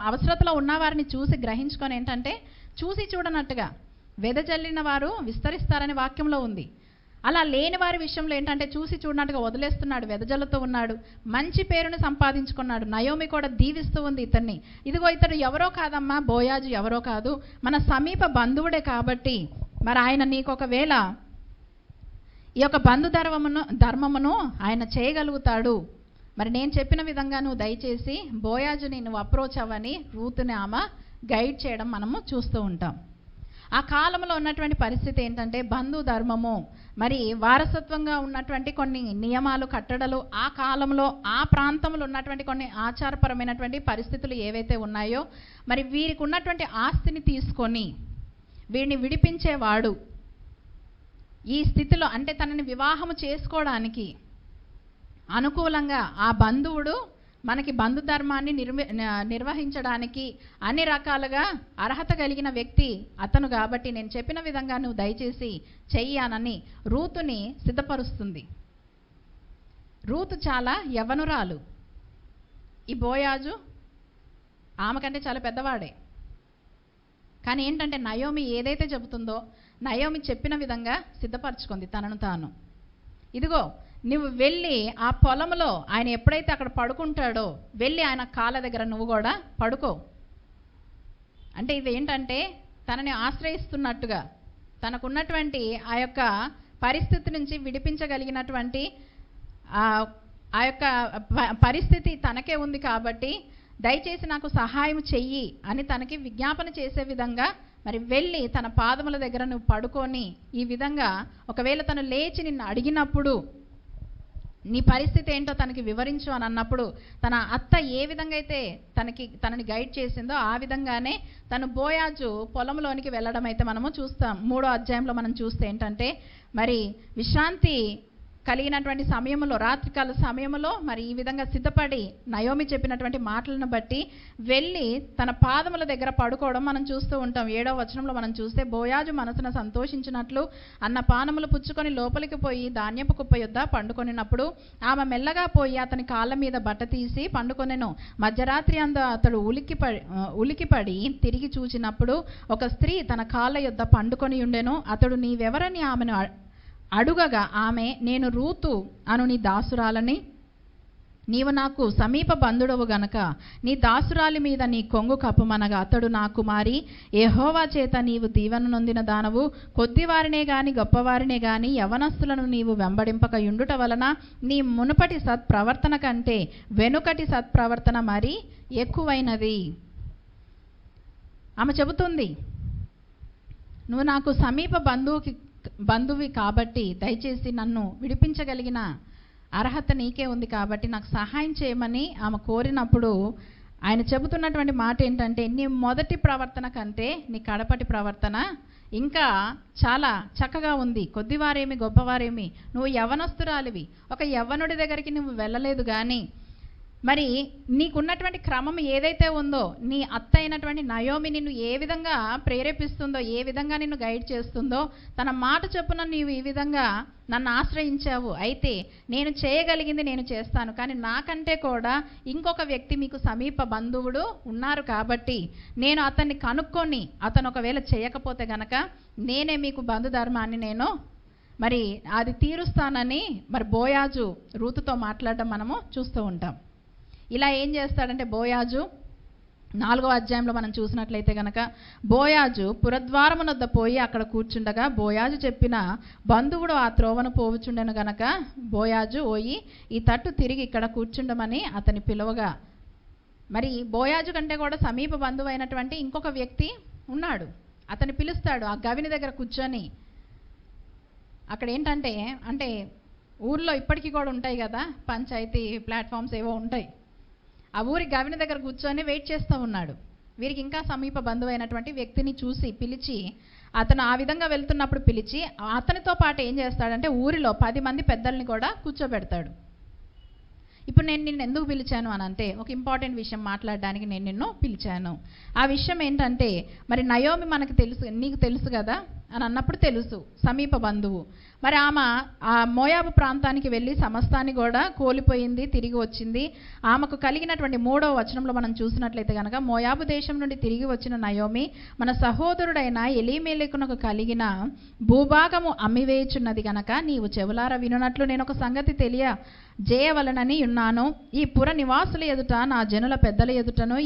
అవసరతలో ఉన్నవారిని చూసి గ్రహించుకొని ఏంటంటే చూసి చూడనట్టుగా వెదజల్లిన వారు విస్తరిస్తారని వాక్యంలో ఉంది. అలా లేని వారి విషయంలో ఏంటంటే చూసి చూడనట్టుగా వదిలేస్తున్నాడు, వెదజల్లుతూ ఉన్నాడు, మంచి పేరును సంపాదించుకున్నాడు. నయోమి కూడా దీవిస్తూ ఉంది ఇతన్ని. ఇదిగో ఇతడు ఎవరో కాదమ్మా, బోయాజు ఎవరో కాదు, మన సమీప బంధువుడే కాబట్టి మరి ఆయన నీకు ఒకవేళ ఈ యొక్క ధర్మమును ఆయన చేయగలుగుతాడు. మరి నేను చెప్పిన విధంగా నువ్వు దయచేసి బోయాజుని నువ్వు అప్రోచ్ అవ్వని రూతుని ఆమె గైడ్ చేయడం మనము చూస్తూ ఉంటాం. ఆ కాలంలో ఉన్నటువంటి పరిస్థితి ఏంటంటే ధర్మము, మరి వారసత్వంగా ఉన్నటువంటి కొన్ని నియమాలు, కట్టడలు, ఆ కాలంలో ఆ ప్రాంతంలో ఉన్నటువంటి కొన్ని ఆచారపరమైనటువంటి పరిస్థితులు ఏవైతే ఉన్నాయో, మరి వీరికి ఉన్నటువంటి ఆస్తిని తీసుకొని వీరిని విడిపించేవాడు ఈ స్థితిలో, అంటే తనని వివాహము చేసుకోవడానికి అనుకూలంగా ఆ బంధువుడు మనకి ధర్మాన్ని నిర్వహించడానికి అన్ని రకాలుగా అర్హత కలిగిన వ్యక్తి అతను కాబట్టి నేను చెప్పిన విధంగా నువ్వు దయచేసి చెయ్యానని రూతుని సిద్ధపరుస్తుంది. రూతు చాలా యవ్వనురాలు. ఈ బోయాజు ఆమె కంటే చాలా పెద్దవాడే. కానీ ఏంటంటే నయోమి ఏదైతే చెబుతుందో, నయోమి చెప్పిన విధంగా సిద్ధపరచుకుంది తనను తాను. ఇదిగో నువ్వు వెళ్ళి ఆ పొలంలో ఆయన ఎప్పుడైతే అక్కడ పడుకుంటాడో వెళ్ళి ఆయన కాళ్ళ దగ్గర నువ్వు కూడా పడుకో. అంటే ఇది ఏంటంటే తనని ఆశ్రయిస్తున్నట్టుగా, తనకున్నటువంటి ఆ యొక్క పరిస్థితి నుంచి విడిపించగలిగినటువంటి ఆ యొక్క పరిస్థితి తనకే ఉంది కాబట్టి దయచేసి నాకు సహాయం చెయ్యి అని తనకి విజ్ఞాపన చేసే విధంగా మరి వెళ్ళి తన పాదముల దగ్గర నువ్వు పడుకొని ఈ విధంగా ఒకవేళ తను లేచి నిన్ను అడిగినప్పుడు నీ పరిస్థితి ఏంటో తనకి వివరించు అని అన్నప్పుడు తన అత్త ఏ విధంగా అయితే తనని గైడ్ చేసిందో ఆ విధంగానే తను బోయాజు పొలంలోనికి వెళ్ళడం అయితే మనము చూస్తాం. 3వ అధ్యాయంలో మనం చూస్తే ఏంటంటే మరి విశ్రాంతి కలిగినటువంటి సమయంలో, రాత్రికాల సమయంలో మరి ఈ విధంగా సిద్ధపడి నయోమి చెప్పినటువంటి మాటలను బట్టి వెళ్ళి తన పాదముల దగ్గర పడుకోవడం మనం చూస్తూ ఉంటాం. 7వ వచనంలో మనం చూస్తే, బోయాజు మనసున సంతోషించినట్లు అన్న పానములు పుచ్చుకొని లోపలికి పోయి ధాన్యపు కుప్ప యొద్ద పండుకొనినప్పుడు ఆమె మెల్లగా పోయి అతని కాళ్ళ మీద బట్ట తీసి పండుకొనెను. మధ్యరాత్రి అందు అతడు ఉలికిపడి తిరిగి చూచినప్పుడు ఒక స్త్రీ తన కాళ్ళ యొద్ద పండుకొని ఉండెను. అతడు నీవెవరని ఆమెను అడుగగా ఆమె, నేను రూతు అను నీ దాసురాలని, నీవు నాకు సమీప బంధుడవు గనక నీ దాసురాలి మీద నీ కొంగు కప్పమనగా అతడు నా కుమారి, యెహోవా చేత నీవు దీవెన నొందిన దానవు, కొద్దివారినే గాని గొప్పవారినే గాని యవనస్తులను నీవు వెంబడింపక యుండుట వలన నీ మునుపటి సత్ప్రవర్తన కంటే వెనుకటి సత్ప్రవర్తన మరి ఎక్కువైనది. ఆమె చెబుతుంది, నువ్వు నాకు సమీప బంధువి కాబట్టి దయచేసి నన్ను విడిపించగలిగిన అర్హత నీకే ఉంది కాబట్టి నాకు సహాయం చేయమని ఆమె కోరినప్పుడు ఆయన చెబుతున్నటువంటి మాట ఏంటంటే, నీ మొదటి ప్రవర్తన కంటే నీ కడపటి ప్రవర్తన ఇంకా చాలా చక్కగా ఉంది. కొద్దివారేమి గొప్పవారేమి, నువ్వు యవ్వనస్తురాలివి, ఒక యవ్వనుడి దగ్గరికి నువ్వు వెళ్ళలేదు కానీ మరి నీకున్నటువంటి క్రమం ఏదైతే ఉందో, నీ అత్త అయినటువంటి నయోమి నిన్ను ఏ విధంగా ప్రేరేపిస్తుందో, ఏ విధంగా నిన్ను గైడ్ చేస్తుందో, తన మాట చొప్పున నీవు ఈ విధంగా నన్ను ఆశ్రయించావు. అయితే నేను చేయగలిగింది నేను చేస్తాను, కానీ నాకంటే కూడా ఇంకొక వ్యక్తి మీకు సమీప బంధువుడు ఉన్నారు కాబట్టి నేను అతన్ని కనుక్కొని అతను ఒకవేళ చేయకపోతే గనక నేనే మీకు బంధుధర్మాన్ని నేను మరి అది తీరుస్తానని మరి బోయాజు రూతుతో మాట్లాడడం మనము చూస్తూ ఉంటాం. ఇలా ఏం చేస్తాడంటే బోయాజు 4వ అధ్యాయంలో మనం చూసినట్లయితే కనుక బోయాజు పురద్వారమునొద్ద పోయి అక్కడ కూర్చుండగా బోయాజు చెప్పిన బంధువుడు ఆ త్రోవను పోవుచుండెను గనక బోయాజు పోయి ఈ తట్టు తిరిగి ఇక్కడ కూర్చుండమని అతని పిలువగా, మరి బోయాజు కంటే కూడా సమీప బంధువు అయినటువంటి ఇంకొక వ్యక్తి ఉన్నాడు. అతన్ని పిలుస్తాడు. ఆ గవిని దగ్గర కూర్చొని, అక్కడ ఏంటంటే అంటే ఊర్లో ఇప్పటికీ కూడా ఉంటాయి కదా పంచాయతీ ప్లాట్ఫామ్స్ ఏవో ఉంటాయి, ఆ ఊరి గవిని దగ్గర కూర్చొని వెయిట్ చేస్తూ ఉన్నాడు. వీరికి ఇంకా సమీప బంధువు అయినటువంటి వ్యక్తిని చూసి పిలిచి, అతను ఆ విధంగా వెళ్తున్నప్పుడు పిలిచి అతనితో పాటు ఏం చేస్తాడంటే ఊరిలో 10 మంది పెద్దల్ని కూడా కూర్చోబెడతాడు. ఇప్పుడు నేను నిన్ను ఎందుకు పిలిచాను అని అంటే, ఒక ఇంపార్టెంట్ విషయం మాట్లాడడానికి నేను నిన్ను పిలిచాను. ఆ విషయం ఏంటంటే, మరి నయోమి మనకు తెలుసు, నీకు తెలుసు కదా అని అన్నప్పుడు తెలుసు, సమీప బంధువు. మరి ఆమె ఆ మోయాబు ప్రాంతానికి వెళ్ళి సమస్తాన్ని కూడా కోల్పోయింది, తిరిగి వచ్చింది. ఆమెకు కలిగినటువంటి 3వ వచనంలో మనం చూసినట్లయితే కనుక, మోయాబు దేశం నుండి తిరిగి వచ్చిన నయోమి మన సహోదరుడైన ఎలీమెలెకునకు కలిగిన భూభాగము అమ్మివేయుచున్నది గనక నీవు చెవులార వినున్నట్లు నేను ఒక సంగతి చేయవలనని ఉన్నాను. ఈ పుర నివాసుల ఎదుట నా జనుల పెద్దల ఎదుటను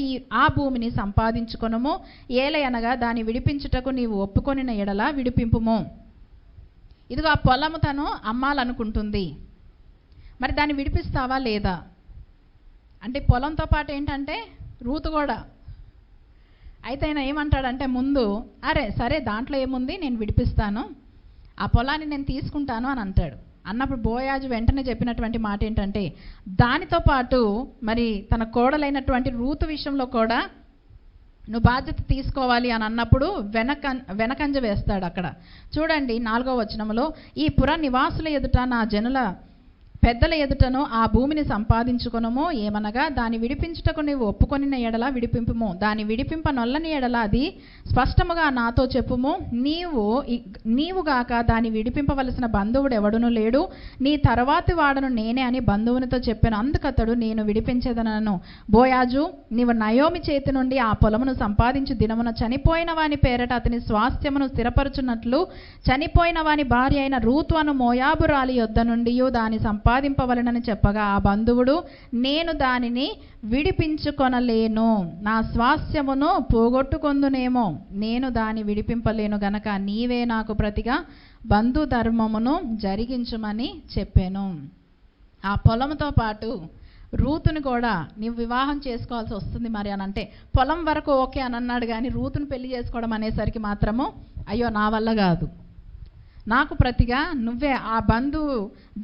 ఆ భూమిని సంపాదించుకొనుము. ఏలయనగా దాన్ని విడిపించుటకు నీవు ఒప్పుకొనిన ఎడల విడిపింపుము. ఇదిగో ఆ పొలము తను అమ్మాలనుకుంటుంది, మరి దాన్ని విడిపిస్తావా లేదా అంటే, పొలంతో పాటు ఏంటంటే రూతు కూడా. అయితే ఆయన ఏమంటాడంటే ముందు, అరే సరే దాంట్లో ఏముంది, నేను విడిపిస్తాను, ఆ పొలాన్ని నేను తీసుకుంటాను అని అంటాడు. అన్నప్పుడు బోయాజు వెంటనే చెప్పినటువంటి మాట ఏంటంటే, దానితో పాటు మరి తన కోడలైనటువంటి రూతు విషయంలో కూడా నువ్వు బాధ్యత తీసుకోవాలి అని అన్నప్పుడు వెనకంజ వేస్తాడు. అక్కడ చూడండి 4వ వచనంలో, ఈ పుర నివాసుల ఎదుట నా జనుల పెద్దల ఎదుటను ఆ భూమిని సంపాదించుకొనుము. ఏమనగా దాన్ని విడిపించుటకు నీవు ఒప్పుకొనిన ఎడల విడిపింపుము, దాన్ని విడిపింపనొల్లని ఎడల అది స్పష్టముగా నాతో చెప్పుము. నీవుగాక దాన్ని విడిపింపవలసిన బంధువుడు ఎవడును లేడు, నీ తర్వాతి వాడను నేనే అని బంధువునితో చెప్పాను. అందుకతడు నేను విడిపించేదనను. బోయాజు, నీవు నయోమి చేతి నుండి ఆ పొలమును సంపాదించు దినమున చనిపోయిన వాని పేరట అతని స్వాస్థ్యమును స్థిరపరచున్నట్లు చనిపోయిన వాని భార్య అయిన రూతు అను మోయాబురాలి యొద్ద నుండి దాన్ని సంపాదింపవలనని చెప్పగా ఆ బంధువుడు, నేను దానిని విడిపించుకొనలేను, నా స్వాస్థ్యమును పోగొట్టుకొందునేమో, నేను దాన్ని విడిపింపలేను గనక నీవే నాకు ప్రతిగా బంధు ధర్మమును జరిగించుమని చెప్పాను. ఆ పొలంతో పాటు రూతుని కూడా నీవు వివాహం చేసుకోవాల్సి వస్తుంది మరి అని అంటే, పొలం వరకు ఓకే అని అన్నాడు కానీ రూతుని పెళ్లి చేసుకోవడం అనేసరికి మాత్రము అయ్యో నా వల్ల కాదు, నాకు ప్రతిగా నువ్వే ఆ బంధు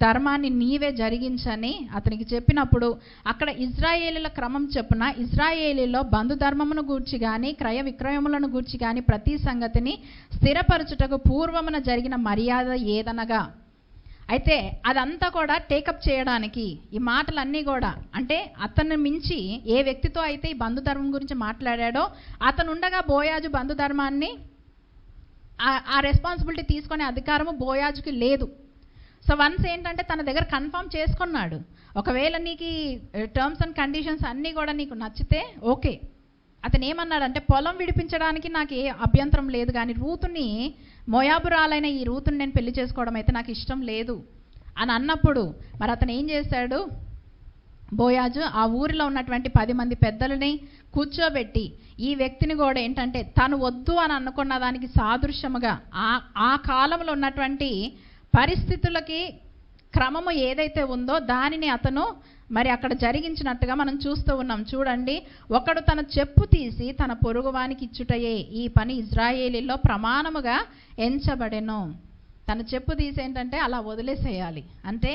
ధర్మాన్ని నీవే జరిగించని అతనికి చెప్పినప్పుడు, అక్కడ ఇజ్రాయేలీల క్రమం చెప్పున ఇజ్రాయేలీలో బంధు ధర్మమును గూర్చి కానీ క్రయ విక్రయములను గూర్చి కానీ ప్రతి సంగతిని స్థిరపరచుటకు పూర్వమున జరిగిన మర్యాద ఏదనగా, అయితే అదంతా కూడా టేకప్ చేయడానికి ఈ మాటలన్నీ కూడా అంటే అతన్ని మించి ఏ వ్యక్తితో అయితే ఈ బంధుధర్మం గురించి మాట్లాడాడో అతను ఉండగా బోయాజు బంధుధర్మాన్ని ఆ రెస్పాన్సిబిలిటీ తీసుకునే అధికారము బోయాజుకి లేదు. సో వన్స్ ఏంటంటే తన దగ్గర కన్ఫర్మ్ చేసుకున్నాడు, ఒకవేళ నీకు టర్మ్స్ అండ్ కండిషన్స్ అన్నీ కూడా నీకు నచ్చితే ఓకే. అతను ఏమన్నాడంటే, పొలం విడిపించడానికి నాకు ఏ అభ్యంతరం లేదు, కానీ రూతుని మోయాబురాలైన ఈ రూతుని నేను పెళ్లి చేసుకోవడం అయితే నాకు ఇష్టం లేదు అని అన్నప్పుడు మరి అతను ఏం చేశాడు, బోయాజు ఆ ఊరిలో ఉన్నటువంటి 10 మంది పెద్దలని కూర్చోబెట్టి ఈ వ్యక్తిని కూడా ఏంటంటే తను వద్దు అని అనుకున్న దానికి సాదృశ్యముగా ఆ కాలంలో ఉన్నటువంటి పరిస్థితులకి క్రమము ఏదైతే ఉందో దానిని అతను మరి అక్కడ జరిగించినట్టుగా మనం చూస్తూ ఉన్నాం. చూడండి, ఒకడు తన చెప్పు తీసి తన పొరుగువానికి ఇచ్చుటయే ఈ పని ఇజ్రాయేలీలో ప్రమాణముగా ఎంచబడెను. తన చెప్పు తీసి ఏంటంటే అలా వదిలేసేయాలి. అంటే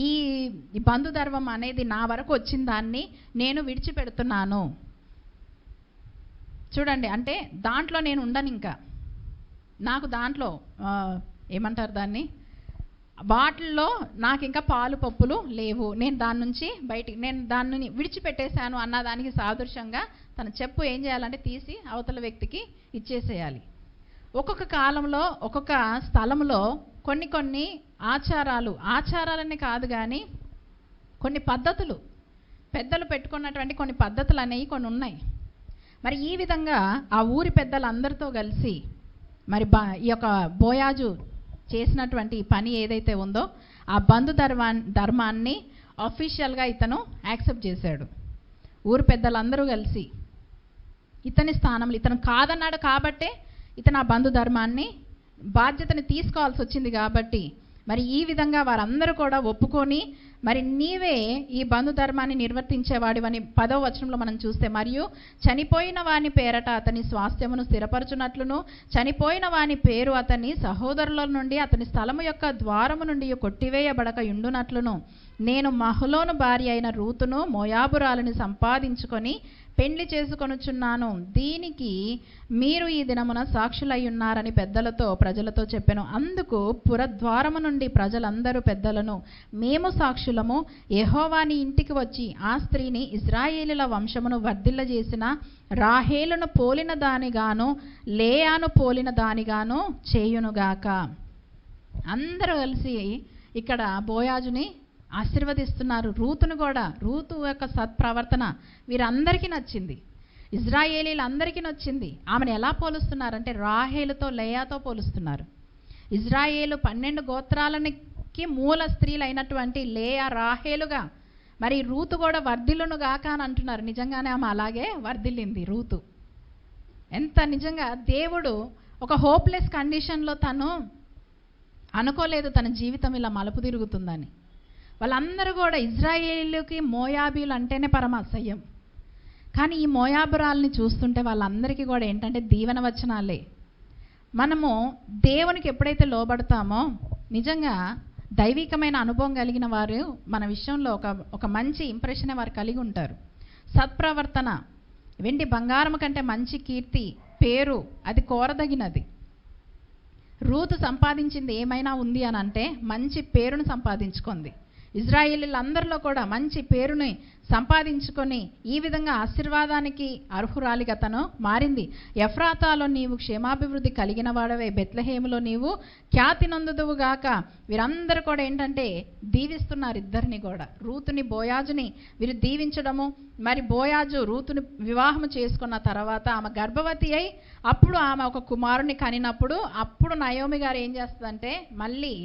ఈ బంధుధర్మం అనేది నా వరకు వచ్చిన దాన్ని నేను విడిచిపెడుతున్నాను. చూడండి, అంటే దాంట్లో నేను ఉండను, ఇంకా నాకు దాంట్లో ఏమంటారు దాన్ని, బాటిల్లో నాకు ఇంకా పాలు పప్పులు లేవు, నేను దాని నుంచి బయటికి, నేను దాన్ని విడిచిపెట్టేశాను అన్నదానికి సాదృశ్యంగా తన చెప్పు ఏం చేయాలంటే తీసి అవతల వ్యక్తికి ఇచ్చేసేయాలి. ఒక్కొక్క కాలంలో ఒక్కొక్క స్థలంలో కొన్ని ఆచారాలని కాదు కానీ కొన్ని పద్ధతులు, పెద్దలు పెట్టుకున్నటువంటి కొన్ని పద్ధతులు అనేవి కొన్ని ఉన్నాయి. మరి ఈ విధంగా ఆ ఊరి పెద్దలందరితో కలిసి మరి ఈ యొక్క బోయాజు చేసినటువంటి పని ఏదైతే ఉందో ఆ ధర్మాన్ని అఫీషియల్గా ఇతను యాక్సెప్ట్ చేశాడు. ఊరి పెద్దలందరూ కలిసి ఇతని స్థానంలో, ఇతను కాదన్నాడు కాబట్టే ఇతను ఆ ధర్మాన్ని బాధ్యతని తీసుకోవాల్సి వచ్చింది. కాబట్టి మరి ఈ విధంగా వారందరూ కూడా ఒప్పుకొని మరి నీవే ఈ ధర్మాన్ని నిర్వర్తించేవాడివని 10వ వచనంలో మనం చూస్తే, మరియు చనిపోయిన వాని పేరట అతని స్వాస్థ్యమును స్థిరపరచునట్లును చనిపోయిన వాని పేరు అతని సహోదరుల నుండి అతని స్థలము యొక్క ద్వారము నుండి కొట్టివేయబడక ఉండునట్లును నేను మహలోను భార్య అయిన రూతును మోయాబురాలని సంపాదించుకొని పెండ్లి చేసుకొనుచున్నాను. దీనికి మీరు ఈ దినమున సాక్షులై ఉన్నారని పెద్దలతో ప్రజలతో చెప్పెను. అందుకు పురద్వారము నుండి ప్రజలందరూ పెద్దలను, మేము సాక్షులము, యెహోవాని ఇంటికి వచ్చి ఆ స్త్రీని ఇశ్రాయేలీల వంశమును వర్ధిల్లజేసిన రాహేలును పోలిన దానిగాను లేయాను పోలిన దానిగాను చేయునుగాక. అందరూ కలిసి ఇక్కడ బోయాజుని ఆశీర్వదిస్తున్నారు. రూతును కూడా, రూతు యొక్క సత్ప్రవర్తన వీరందరికీ నచ్చింది, ఇజ్రాయేలీలందరికీ నచ్చింది. ఆమెను ఎలా పోలుస్తున్నారంటే రాహేలుతో లేయాతో పోలుస్తున్నారు. ఇజ్రాయేలు 12 గోత్రాలకి మూల స్త్రీలైనటువంటి లేయా రాహేలుగా మరి రూతు కూడా వర్ధిల్లును గాక అని అంటున్నారు. నిజంగానే ఆమె అలాగే వర్ధిల్లింది రూతు. ఎంత నిజంగా దేవుడు ఒక హోప్లెస్ కండిషన్లో తను అనుకోలేదు తన జీవితం ఇలా మలుపు తిరుగుతుందని. వాళ్ళందరూ కూడా ఇజ్రాయేలుకి మోయాబీలు అంటేనే పరమ అసహ్యం. కానీ ఈ మోయాబురాల్ని చూస్తుంటే వాళ్ళందరికీ కూడా ఏంటంటే దీవెన వచనాలే. మనము దేవునికి ఎప్పుడైతే లోబడతామో నిజంగా దైవికమైన అనుభవం కలిగిన వారు మన విషయంలో ఒక మంచి ఇంప్రెషన్ వారు కలిగి ఉంటారు. సత్ప్రవర్తన, వెండి బంగారం కంటే మంచి కీర్తి, పేరు అది కోరదగినది. రూతు సంపాదించింది ఏమైనా ఉంది అని అంటే మంచి పేరును సంపాదించుకుంది. ఇజ్రాయేలీలందరిలో కూడా మంచి పేరుని సంపాదించుకొని ఈ విధంగా ఆశీర్వాదానికి అర్హురాలిగా తను మారింది. ఎఫ్రాతాలో నీవు క్షేమాభివృద్ధి కలిగిన వాడవే, బెత్లెహేములో నీవు ఖ్యాతి నొందుదువుగాక. వీరందరూ కూడా ఏంటంటే దీవిస్తున్నారు ఇద్దరిని కూడా, రూతుని బోయాజుని వీరు దీవించడము. మరి బోయాజు రూతుని వివాహం చేసుకున్న తర్వాత ఆమె గర్భవతి అయి అప్పుడు ఆమె ఒక కుమారుని కనినప్పుడు అప్పుడు నయోమి గారు ఏం చేస్తుందంటే మళ్ళీ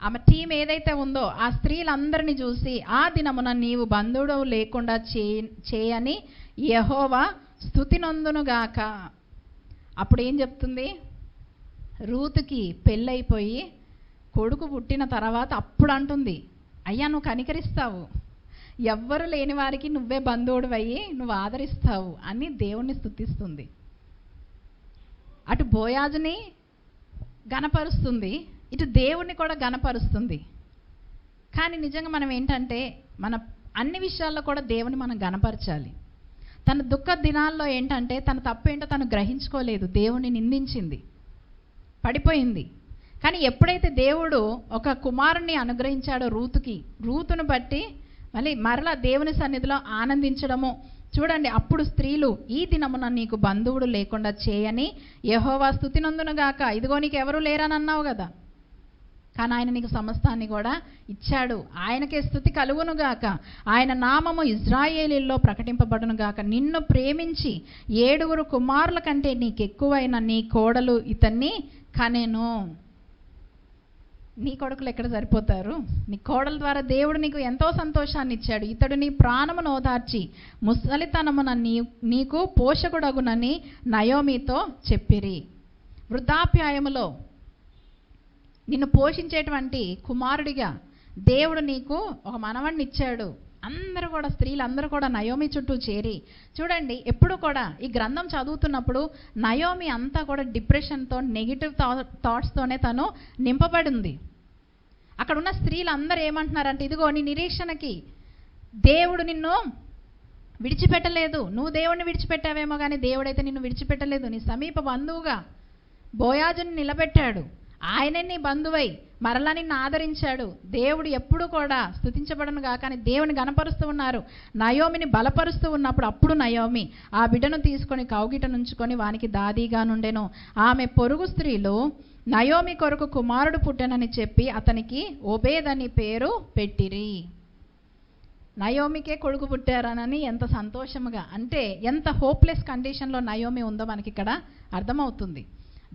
ఆమె టీం ఏదైతే ఉందో ఆ స్త్రీలందరినీ చూసి ఆ దినమున నీవు బంధువు లేకుండా చేయని యెహోవా స్తుతి నొందునుగాక. అప్పుడు ఏం చెప్తుంది, రూతుకి పెళ్ళైపోయి కొడుకు పుట్టిన తర్వాత అప్పుడు అంటుంది, అయ్యా నువ్వు కనికరిస్తావు, ఎవ్వరు లేని వారికి నువ్వే బంధువుడు అయ్యి నువ్వు ఆదరిస్తావు అని దేవుణ్ణి స్తుతిస్తుంది. అటు బోయాజుని గణపరుస్తుంది, ఇటు దేవుణ్ణి కూడా గణపరుస్తుంది. కానీ నిజంగా మనం ఏంటంటే మన అన్ని విషయాల్లో కూడా దేవుని మనం గణపరచాలి. తన దుఃఖ దినాల్లో ఏంటంటే తన తప్పేంటో తను గ్రహించుకోలేదు, దేవుని నిందించింది, పడిపోయింది. కానీ ఎప్పుడైతే దేవుడు ఒక కుమారుణ్ణి అనుగ్రహించాడో రూతును బట్టి మరలా దేవుని సన్నిధిలో ఆనందించడము. చూడండి, అప్పుడు స్త్రీలు ఈ దినమున నీకు బంధువుడు లేకుండా చేయని యెహోవా స్తుతి నొందునుగాక. ఇదిగో నీకు ఎవరు లేరని అన్నావు కదా, కానీ ఆయన నీకు సమస్తాన్ని కూడా ఇచ్చాడు, ఆయనకే స్తుతి కలుగునుగాక. ఆయన నామము ఇజ్రాయేలీల్లో ప్రకటింపబడునుగాక. నిన్ను ప్రేమించి 7 కుమారుల కంటే నీకెక్కువైన నీ కోడలు ఇతన్ని కనెను. నీ కొడుకులు ఎక్కడ సరిపోతారు? నీ కోడల ద్వారా దేవుడు నీకు ఎంతో సంతోషాన్ని ఇచ్చాడు. ఇతడు నీ ప్రాణమును ఓదార్చి ముసలితనమున నీకు పోషకుడగునని నయోమితో చెప్పిరి. వృద్ధాప్యాయములో నిన్ను పోషించేటువంటి కుమారుడిగా దేవుడు నీకు ఒక మనవణ్ణి ఇచ్చాడు. అందరూ కూడా, స్త్రీలందరూ కూడా నయోమి చుట్టూ చేరి, చూడండి, ఎప్పుడు కూడా ఈ గ్రంథం చదువుతున్నప్పుడు నయోమి అంతా కూడా డిప్రెషన్తో, నెగిటివ్ థాట్స్తోనే తను నింపబడింది. అక్కడ ఉన్న స్త్రీలందరూ ఏమంటున్నారంటే, ఇదిగో నీ నిరీక్షణకి దేవుడు నిన్ను విడిచిపెట్టలేదు, నువ్వు దేవుడిని విడిచిపెట్టావేమో కానీ దేవుడైతే నిన్ను విడిచిపెట్టలేదు. నీ సమీప బంధువుగా బోయాజుని నిలబెట్టాడు, ఆయనే నీ బంధువై మరలా నిన్ను ఆదరించాడు. దేవుడు ఎప్పుడు కూడా స్తుతించబడను గాక అని దేవుని గణపరుస్తూ ఉన్నారు. నయోమిని బలపరుస్తూ ఉన్నప్పుడు అప్పుడు నయోమి ఆ బిడ్డను తీసుకొని కౌగిట నుంచుకొని వానికి దాదీగా నుండెను. ఆమె పొరుగు స్త్రీలు నయోమి కొరకు కుమారుడు పుట్టెనని చెప్పి అతనికి ఓబేద్ అని పేరు పెట్టిరి. నయోమికే కొడుకు పుట్టారనని ఎంత సంతోషముగా, అంటే ఎంత హోప్లెస్ కండిషన్లో నయోమి ఉందో మనకి ఇక్కడ అర్థమవుతుంది.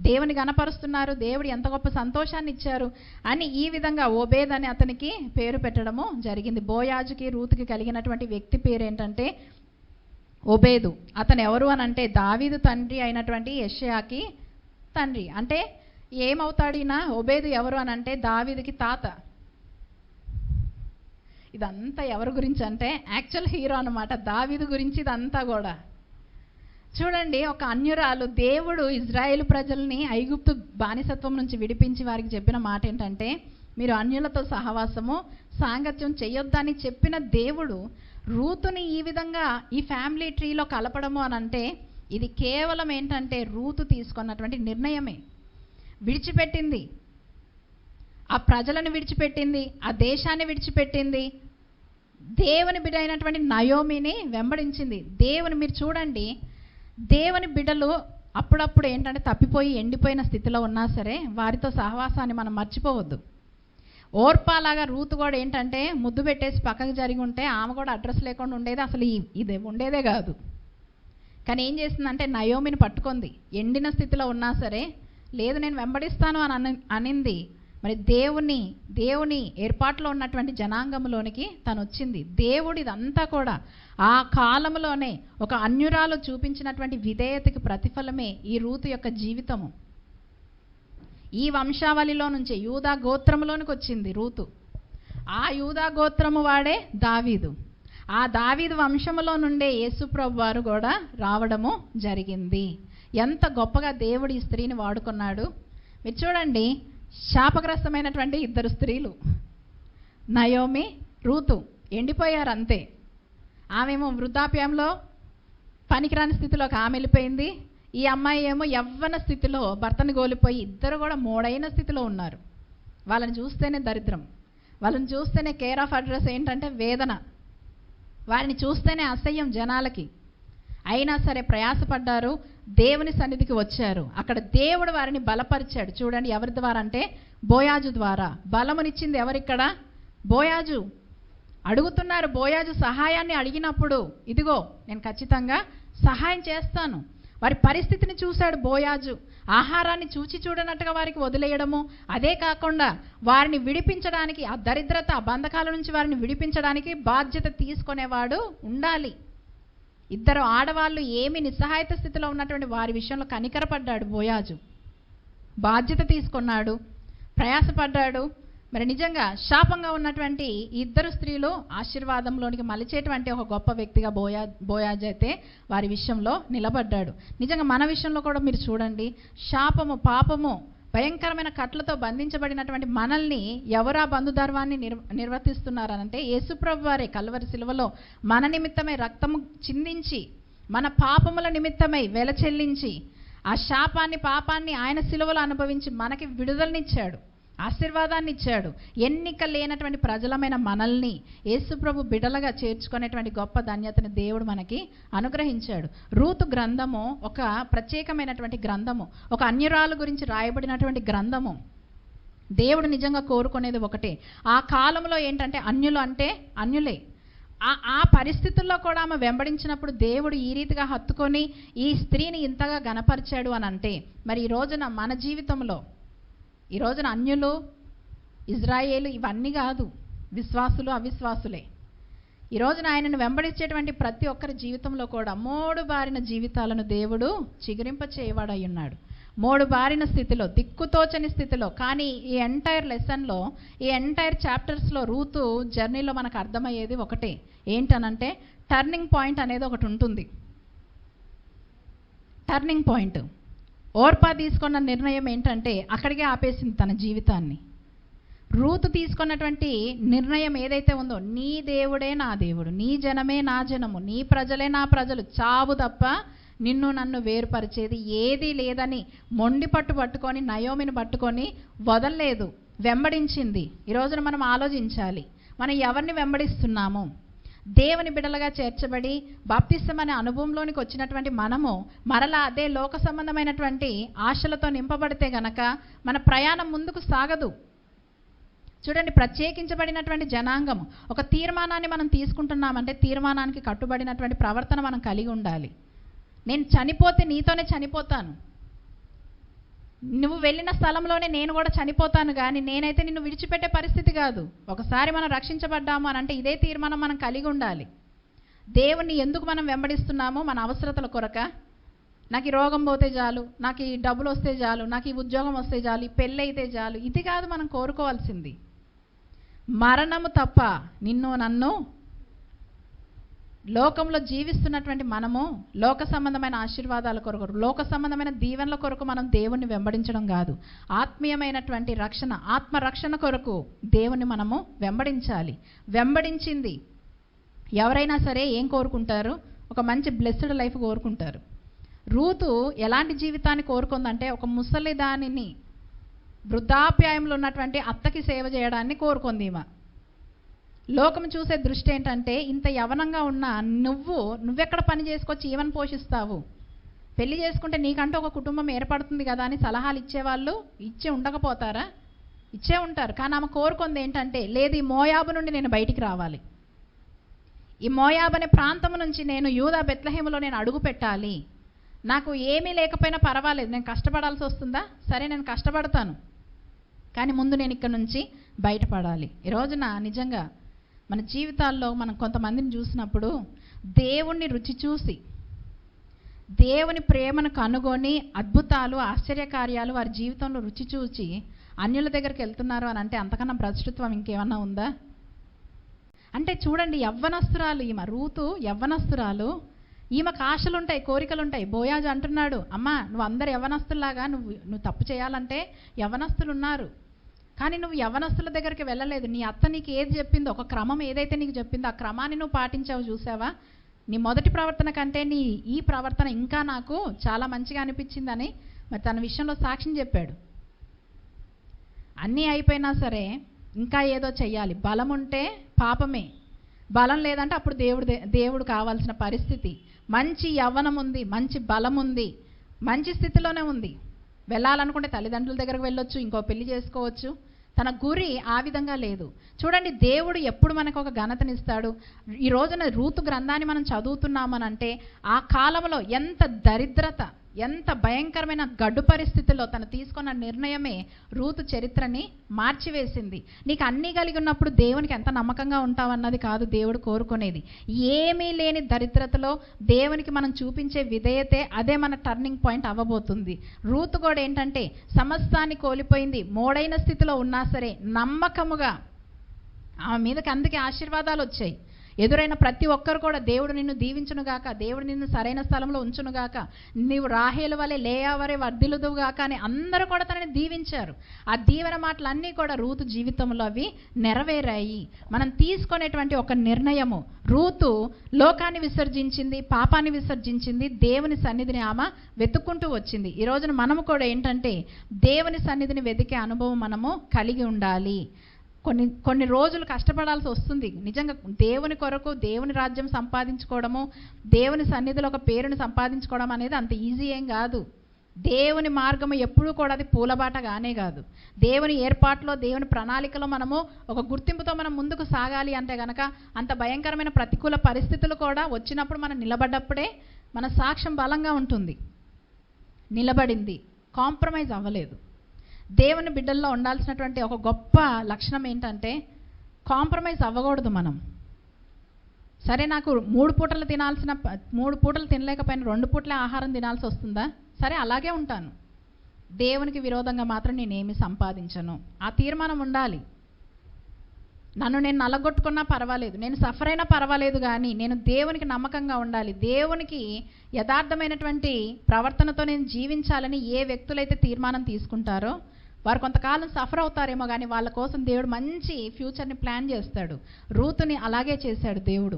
దేవుని గణపరుస్తున్నారు, దేవుడు ఎంత గొప్ప సంతోషాన్ని ఇచ్చారు అని ఈ విధంగా ఓబేద్ అని అతనికి పేరు పెట్టడము జరిగింది. బోయాజుకి రూతుకి కలిగినటువంటి వ్యక్తి పేరు ఏంటంటే ఓబేదు. అతను ఎవరు అని అంటే దావీదు తండ్రి అయినటువంటి యెషయాకి తండ్రి. అంటే ఏమవుతాడు ఈయన? ఓబేదు ఎవరు అని అంటే దావీదుకి తాత. ఇదంతా ఎవరి గురించి అంటే యాక్చువల్ హీరో అనమాట, దావీదు గురించి ఇదంతా కూడా. చూడండి, ఒక అన్యురాలు, దేవుడు ఇజ్రాయేలు ప్రజల్ని ఐగుప్తు బానిసత్వం నుంచి విడిపించి వారికి చెప్పిన మాట ఏంటంటే, మీరు అన్యులతో సహవాసము సాంగత్యం చేయొద్దని చెప్పిన దేవుడు రూతుని ఈ విధంగా ఈ ఫ్యామిలీ ట్రీలో కలపడము అని అంటే ఇది కేవలం ఏంటంటే రూతు తీసుకున్నటువంటి నిర్ణయమే. విడిచిపెట్టింది, ఆ ప్రజలను విడిచిపెట్టింది, ఆ దేశాన్ని విడిచిపెట్టింది, దేవుని బిడ్డ అయినటువంటి నయోమిని వెంబడించింది. మీరు చూడండి, దేవుని బిడ్డలు అప్పుడప్పుడు ఏంటంటే తప్పిపోయి ఎండిపోయిన స్థితిలో ఉన్నా సరే వారితో సహవాసాన్ని మనం మర్చిపోవద్దు. ఓర్పాలాగా రూతు కూడా ఏంటంటే ముద్దు పెట్టేసి పక్కకు జరిగి ఉంటే ఆమె కూడా అడ్రస్ లేకుండా ఉండేది, అసలు ఇది ఉండేదే కాదు. కానీ ఏం చేసిందంటే నయోమిని పట్టుకుంది, ఎండిన స్థితిలో ఉన్నా సరే లేదు నేను వెంబడిస్తాను అని అనింది. మరి దేవుని ఏర్పాట్లో ఉన్నటువంటి జనాంగంలోనికి తను వచ్చింది. దేవుడు ఇదంతా కూడా ఆ కాలంలోనే ఒక అన్యురాలు చూపించినటువంటి విధేయతకి ప్రతిఫలమే ఈ రూతు యొక్క జీవితము. ఈ వంశావళిలో నుంచి యూదా గోత్రములోనికి వచ్చింది రూతు. ఆ యూదా గోత్రము వాడే దావీదు. ఆ దావీదు వంశములో నుండే యేసుప్రభు వారు కూడా రావడము జరిగింది. ఎంత గొప్పగా దేవుడు ఈ స్త్రీని వాడుకున్నాడు. మీరు చూడండి, శాపగ్రస్తమైనటువంటి ఇద్దరు స్త్రీలు, నయోమి, రూతు, ఎండిపోయారు అంతే. ఆమెమో వృద్ధాప్యంలో పనికిరాని స్థితిలోకి ఆమె వెళ్ళిపోయింది. ఈ అమ్మాయి ఏమో యవ్వన స్థితిలో భర్తను కోల్పోయి ఇద్దరు కూడా మోడైన స్థితిలో ఉన్నారు. వాళ్ళని చూస్తేనే దరిద్రం, వాళ్ళని చూస్తేనే కేర్ ఆఫ్ అడ్రస్ ఏంటంటే వేదన, వారిని చూస్తేనే అసహ్యం జనాలకి. అయినా సరే ప్రయాసపడ్డారు, దేవుని సన్నిధికి వచ్చారు. అక్కడ దేవుడు వారిని బలపరిచాడు. చూడండి, ఎవరి ద్వారా అంటే బోయాజు ద్వారా. బలమునిచ్చింది ఎవరిక్కడ? బోయాజు. అడుగుతున్నారు, బోయాజు సహాయాన్ని అడిగినప్పుడు ఇదిగో నేను ఖచ్చితంగా సహాయం చేస్తాను. వారి పరిస్థితిని చూశాడు బోయాజు. ఆహారాన్ని చూడనట్టుగా వారికి వదిలేయడము, అదే కాకుండా వారిని విడిపించడానికి, ఆ దరిద్రత, ఆ బంధకాల నుంచి వారిని విడిపించడానికి బాధ్యత తీసుకునేవాడు ఉండాలి. ఇద్దరు ఆడవాళ్ళు ఏమి నిస్సహాయత స్థితిలో ఉన్నటువంటి వారి విషయంలో కనికరపడ్డాడు బోయాజు, బాధ్యత తీసుకున్నాడు, ప్రయాసపడ్డాడు. మరి నిజంగా శాపంగా ఉన్నటువంటి ఇద్దరు స్త్రీలు ఆశీర్వాదంలోనికి మలిచేటువంటి ఒక గొప్ప వ్యక్తిగా బోయాజు అయితే వారి విషయంలో నిలబడ్డాడు. నిజంగా మన విషయంలో కూడా మీరు చూడండి, శాపము, పాపము, భయంకరమైన కట్లతో బంధించబడినటువంటి మనల్ని ఎవరా బంధుధర్వాన్ని నిర్వర్తిస్తున్నారనంటే యేసుప్రభు వారే కల్వరి శిలువలో మన నిమిత్తమై రక్తము చిందించి, మన పాపముల నిమిత్తమై వెల చెల్లించి, ఆ శాపాన్ని, పాపాన్ని ఆయన శిలువలో అనుభవించి మనకి విడుదలనిచ్చాడు, ఆశీర్వాదాన్ని ఇచ్చాడు. ఎన్నిక లేనటువంటి ప్రజలమైన మనల్ని యేసుప్రభు బిడలగా చేర్చుకునేటువంటి గొప్ప ధన్యతను దేవుడు మనకి అనుగ్రహించాడు. రూతు గ్రంథము ఒక ప్రత్యేకమైనటువంటి గ్రంథము, ఒక అన్యురాలు గురించి రాయబడినటువంటి గ్రంథము. దేవుడు నిజంగా కోరుకునేది ఒకటే. ఆ కాలంలో ఏంటంటే అన్యులు అంటే అన్యులే. ఆ పరిస్థితుల్లో కూడా ఆమె వెంబడించినప్పుడు దేవుడు ఈ రీతిగా హత్తుకొని ఈ స్త్రీని ఇంతగా గణపరిచాడు అని అంటే, మరి ఈ రోజున మన జీవితంలో, ఈ రోజున అన్యులు, ఇజ్రాయేలు ఇవన్నీ కాదు, విశ్వాసులు అవిశ్వాసులే. ఈ రోజున ఆయనను వెంబడించేటువంటి ప్రతి ఒక్కరి జీవితంలో కూడా మోడు బారిన జీవితాలను దేవుడు చిగురింప చేయవాడై ఉన్నాడు. మోడు బారిన స్థితిలో, దిక్కుతోచని స్థితిలో. కానీ ఈ ఎంటైర్ లెసన్లో, ఈ ఎంటైర్ చాప్టర్స్లో రూతు జర్నీలో మనకు అర్థమయ్యేది ఒకటే, ఏంటనంటే టర్నింగ్ పాయింట్ అనేది ఒకటి ఉంటుంది. Turning point. ఓర్పా తీసుకున్న నిర్ణయం ఏంటంటే అక్కడికే ఆపేసింది తన జీవితాన్ని. రూతు తీసుకున్నటువంటి నిర్ణయం ఏదైతే ఉందో, నీ దేవుడే నా దేవుడు, నీ జనమే నా జనము, నీ ప్రజలే నా ప్రజలు, చావు తప్ప నిన్ను నన్ను వేరుపరిచేది ఏదీ లేదని మొండి పట్టుకొని నయోమిని పట్టుకొని వదలలేదు, వెంబడించింది. ఈ రోజున మనం ఆలోచించాలి, మనం ఎవరిని వెంబడిస్తున్నాము? దేవుని బిడ్డలుగా చేర్చబడి బాప్తిస్మం అనే అనుభవంలోనికి వచ్చినటువంటి మనము మరలా అదే లోక సంబంధమైనటువంటి ఆశలతో నింపబడితే గనక మన ప్రయాణం ముందుకు సాగదు. చూడండి, ప్రత్యేకించబడినటువంటి జనాంగం ఒక తీర్మానాన్ని మనం తీసుకుంటున్నామంటే తీర్మానానికి కట్టుబడినటువంటి ప్రవర్తన మనం కలిగి ఉండాలి. నేను చనిపోతే నీతోనే చనిపోతాను, నువ్వు వెళ్ళిన స్థలంలోనే నేను కూడా చనిపోతాను, కానీ నేనైతే నిన్ను విడిచిపెట్టే పరిస్థితి కాదు. ఒకసారి మనం రక్షించబడ్డాము అని అంటే ఇదే తీర్మానం మనం కలిగి ఉండాలి. దేవుణ్ణి ఎందుకు మనం వెంబడిస్తున్నామో? మన అవసరతల కొరక. నాకు ఈ రోగం పోతే చాలు, నాకు ఈ డబ్బులు వస్తే చాలు, నాకు ఈ ఉద్యోగం వస్తే చాలు, ఈ పెళ్ళి అయితే చాలు, ఇది కాదు మనం కోరుకోవాల్సింది. మరణము తప్ప నిన్ను నన్ను, లోకంలో జీవిస్తున్నటువంటి మనము లోక సంబంధమైన ఆశీర్వాదాల కొరకు, లోక సంబంధమైన దీవెనల కొరకు మనం దేవుణ్ణి వెంబడించడం కాదు. ఆత్మీయమైనటువంటి రక్షణ, ఆత్మరక్షణ కొరకు దేవుణ్ణి మనము వెంబడించాలి. వెంబడించింది. ఎవరైనా సరే ఏం కోరుకుంటారు? ఒక మంచి బ్లెస్డ్ లైఫ్ కోరుకుంటారు. రూతు ఎలాంటి జీవితాన్ని కోరుకుందంటే ఒక ముసలి దానిని, వృద్ధాప్యాయంలో ఉన్నటువంటి అత్తకి సేవ చేయడాన్ని కోరుకుంది ఈమె. లోకం చూసే దృష్టి ఏంటంటే ఇంత యవనంగా ఉన్నా నువ్వెక్కడ పని చేసుకొచ్చి ఈవెన్ పోషిస్తావు, పెళ్లి చేసుకుంటే నీకంటూ ఒక కుటుంబం ఏర్పడుతుంది కదా అని సలహాలు ఇచ్చేవాళ్ళు ఇచ్చే ఉండకపోతారా? ఇచ్చే ఉంటారు. కానీ ఆమె కోరుకుంది ఏంటంటే, లేదు, ఈ మోయాబు నుండి నేను బయటికి రావాలి, ఈ మోయాబు అనే ప్రాంతం నుంచి నేను యూదా బెత్లెహేములో నేను అడుగు పెట్టాలి, నాకు ఏమీ లేకపోయినా పర్వాలేదు, నేను కష్టపడాల్సి వస్తుందా? సరే, నేను కష్టపడతాను, కానీ ముందు నేను ఇక్కడ నుంచి బయటపడాలి. ఈ రోజున నిజంగా మన జీవితాల్లో మనం కొంతమందిని చూసినప్పుడు దేవుణ్ణి రుచి చూసి, దేవుని ప్రేమను కనుగొని అద్భుతాలు ఆశ్చర్యకార్యాలు వారి జీవితంలో రుచి చూసి అన్యుల దగ్గరికి వెళ్తున్నారు అని అంటే అంతకన్నా భ్రష్టత్వం ఇంకేమన్నా ఉందా? అంటే చూడండి, యవ్వనస్తురాలు ఈమె, రూతు యవ్వనస్తురాలు, ఈమెకు ఆశలుంటాయి, కోరికలుంటాయి. బోయాజు అంటున్నాడు, అమ్మా నువ్వు అందరు యవ్వనస్తుల్లాగా నువ్వు తప్పు చేయాలంటే యవ్వనస్తులు ఉన్నారు, కానీ నువ్వు యవ్వనస్తుల దగ్గరికి వెళ్ళలేదు. నీ అత్త నీకు ఏది చెప్పిందో, ఒక క్రమం ఏదైతే నీకు చెప్పిందో ఆ క్రమాన్ని నువ్వు పాటించావు, చూసావా? నీ మొదటి ప్రవర్తన కంటే నీ ఈ ప్రవర్తన ఇంకా నాకు చాలా మంచిగా అనిపించిందని మరి తన విషయంలో సాక్ష్యం చెప్పాడు. అన్నీ అయిపోయినా సరే ఇంకా ఏదో చెయ్యాలి. బలం ఉంటే పాపమే, బలం లేదంటే అప్పుడు దేవుడు కావాల్సిన పరిస్థితి. మంచి యవ్వనం ఉంది, మంచి బలం ఉంది, మంచి స్థితిలోనే ఉంది. వెళ్ళాలనుకుంటే తల్లిదండ్రుల దగ్గరకు వెళ్ళొచ్చు, ఇంకో పెళ్లి చేసుకోవచ్చు. తన గురి ఆ విధంగా లేదు. చూడండి, దేవుడు ఎప్పుడు మనకు ఒక ఘనతనిస్తాడు. ఈ రోజున రూతు గ్రంథాన్ని మనం చదువుతున్నామనంటే ఆ కాలంలో ఎంత దరిద్రత, ఎంత భయంకరమైన గడ్డు పరిస్థితుల్లో తను తీసుకున్న నిర్ణయమే రూతు చరిత్రని మార్చివేసింది. నీకు అన్నీ కలిగి ఉన్నప్పుడు దేవునికి ఎంత నమ్మకంగా ఉంటావన్నది కాదు దేవుడు కోరుకునేది. ఏమీ లేని దరిద్రతలో దేవునికి మనం చూపించే విధేయతే అదే మన టర్నింగ్ పాయింట్ అవ్వబోతుంది. రూతు కూడా ఏంటంటే సమస్తాన్ని కోల్పోయింది, మోడైన స్థితిలో ఉన్నా సరే నమ్మకముగా ఆమె మీదకి అందుకే ఆశీర్వాదాలు వచ్చాయి. ఎదురైన ప్రతి ఒక్కరు కూడా దేవుడు నిన్ను దీవించునుగాక, దేవుడు నిన్ను సరైన స్థలంలో ఉంచునుగాక, నీవు రాహేలు వలె లేయా వలె వర్ధిల్లుదువుగాక అని అందరూ కూడా తనని దీవించారు. ఆ దీవెన మాటలన్నీ కూడా రూతు జీవితంలో అవి నెరవేరాయి. మనం తీసుకునేటువంటి ఒక నిర్ణయము, రూతు లోకాన్ని విసర్జించింది, పాపాన్ని విసర్జించింది, దేవుని సన్నిధిని ఆమె వెతుక్కుంటూ వచ్చింది. ఈ రోజున మనము కూడా ఏంటంటే దేవుని సన్నిధిని వెతికే అనుభవం మనము కలిగి ఉండాలి. కొన్ని రోజులు కష్టపడాల్సి వస్తుంది. నిజంగా దేవుని కొరకు దేవుని రాజ్యం సంపాదించుకోవడము, దేవుని సన్నిధిలో ఒక పేరుని సంపాదించుకోవడం అనేది అంత ఈజీ ఏం కాదు. దేవుని మార్గము ఎప్పుడూ కూడా అది పూలబాటగానే కాదు. దేవుని ఏర్పాట్లో, దేవుని ప్రణాళికలో మనము ఒక గుర్తింపుతో మనం ముందుకు సాగాలి అంటే గనక అంత భయంకరమైన ప్రతికూల పరిస్థితులు కూడా వచ్చినప్పుడు మనం నిలబడ్డప్పుడే మన సాక్ష్యం బలంగా ఉంటుంది. నిలబడింది, కాంప్రమైజ్ అవ్వలేదు. దేవుని బిడ్డల్లో ఉండాల్సినటువంటి ఒక గొప్ప లక్షణం ఏంటంటే కాంప్రమైజ్ అవ్వకూడదు మనం. సరే, నాకు 3 పూటలు తినలేకపోయినా 2 పూటలే ఆహారం తినాల్సి వస్తుందా? సరే, అలాగే ఉంటాను. దేవునికి విరోధంగా మాత్రం నేనేమి సంపాదించను. ఆ తీర్మానం ఉండాలి. నన్ను నేను నలగొట్టుకున్నా పర్వాలేదు, నేను సఫర్ అయినా పర్వాలేదు, కానీ నేను దేవునికి నమ్మకంగా ఉండాలి, దేవునికి యథార్థమైనటువంటి ప్రవర్తనతో నేను జీవించాలని ఏ వ్యక్తులైతే తీర్మానం తీసుకుంటారో వారు కొంతకాలం సఫర్ అవుతారేమో, కానీ వాళ్ళ కోసం దేవుడు మంచి ఫ్యూచర్ని ప్లాన్ చేస్తాడు. రూతుని అలాగే చేశాడు దేవుడు.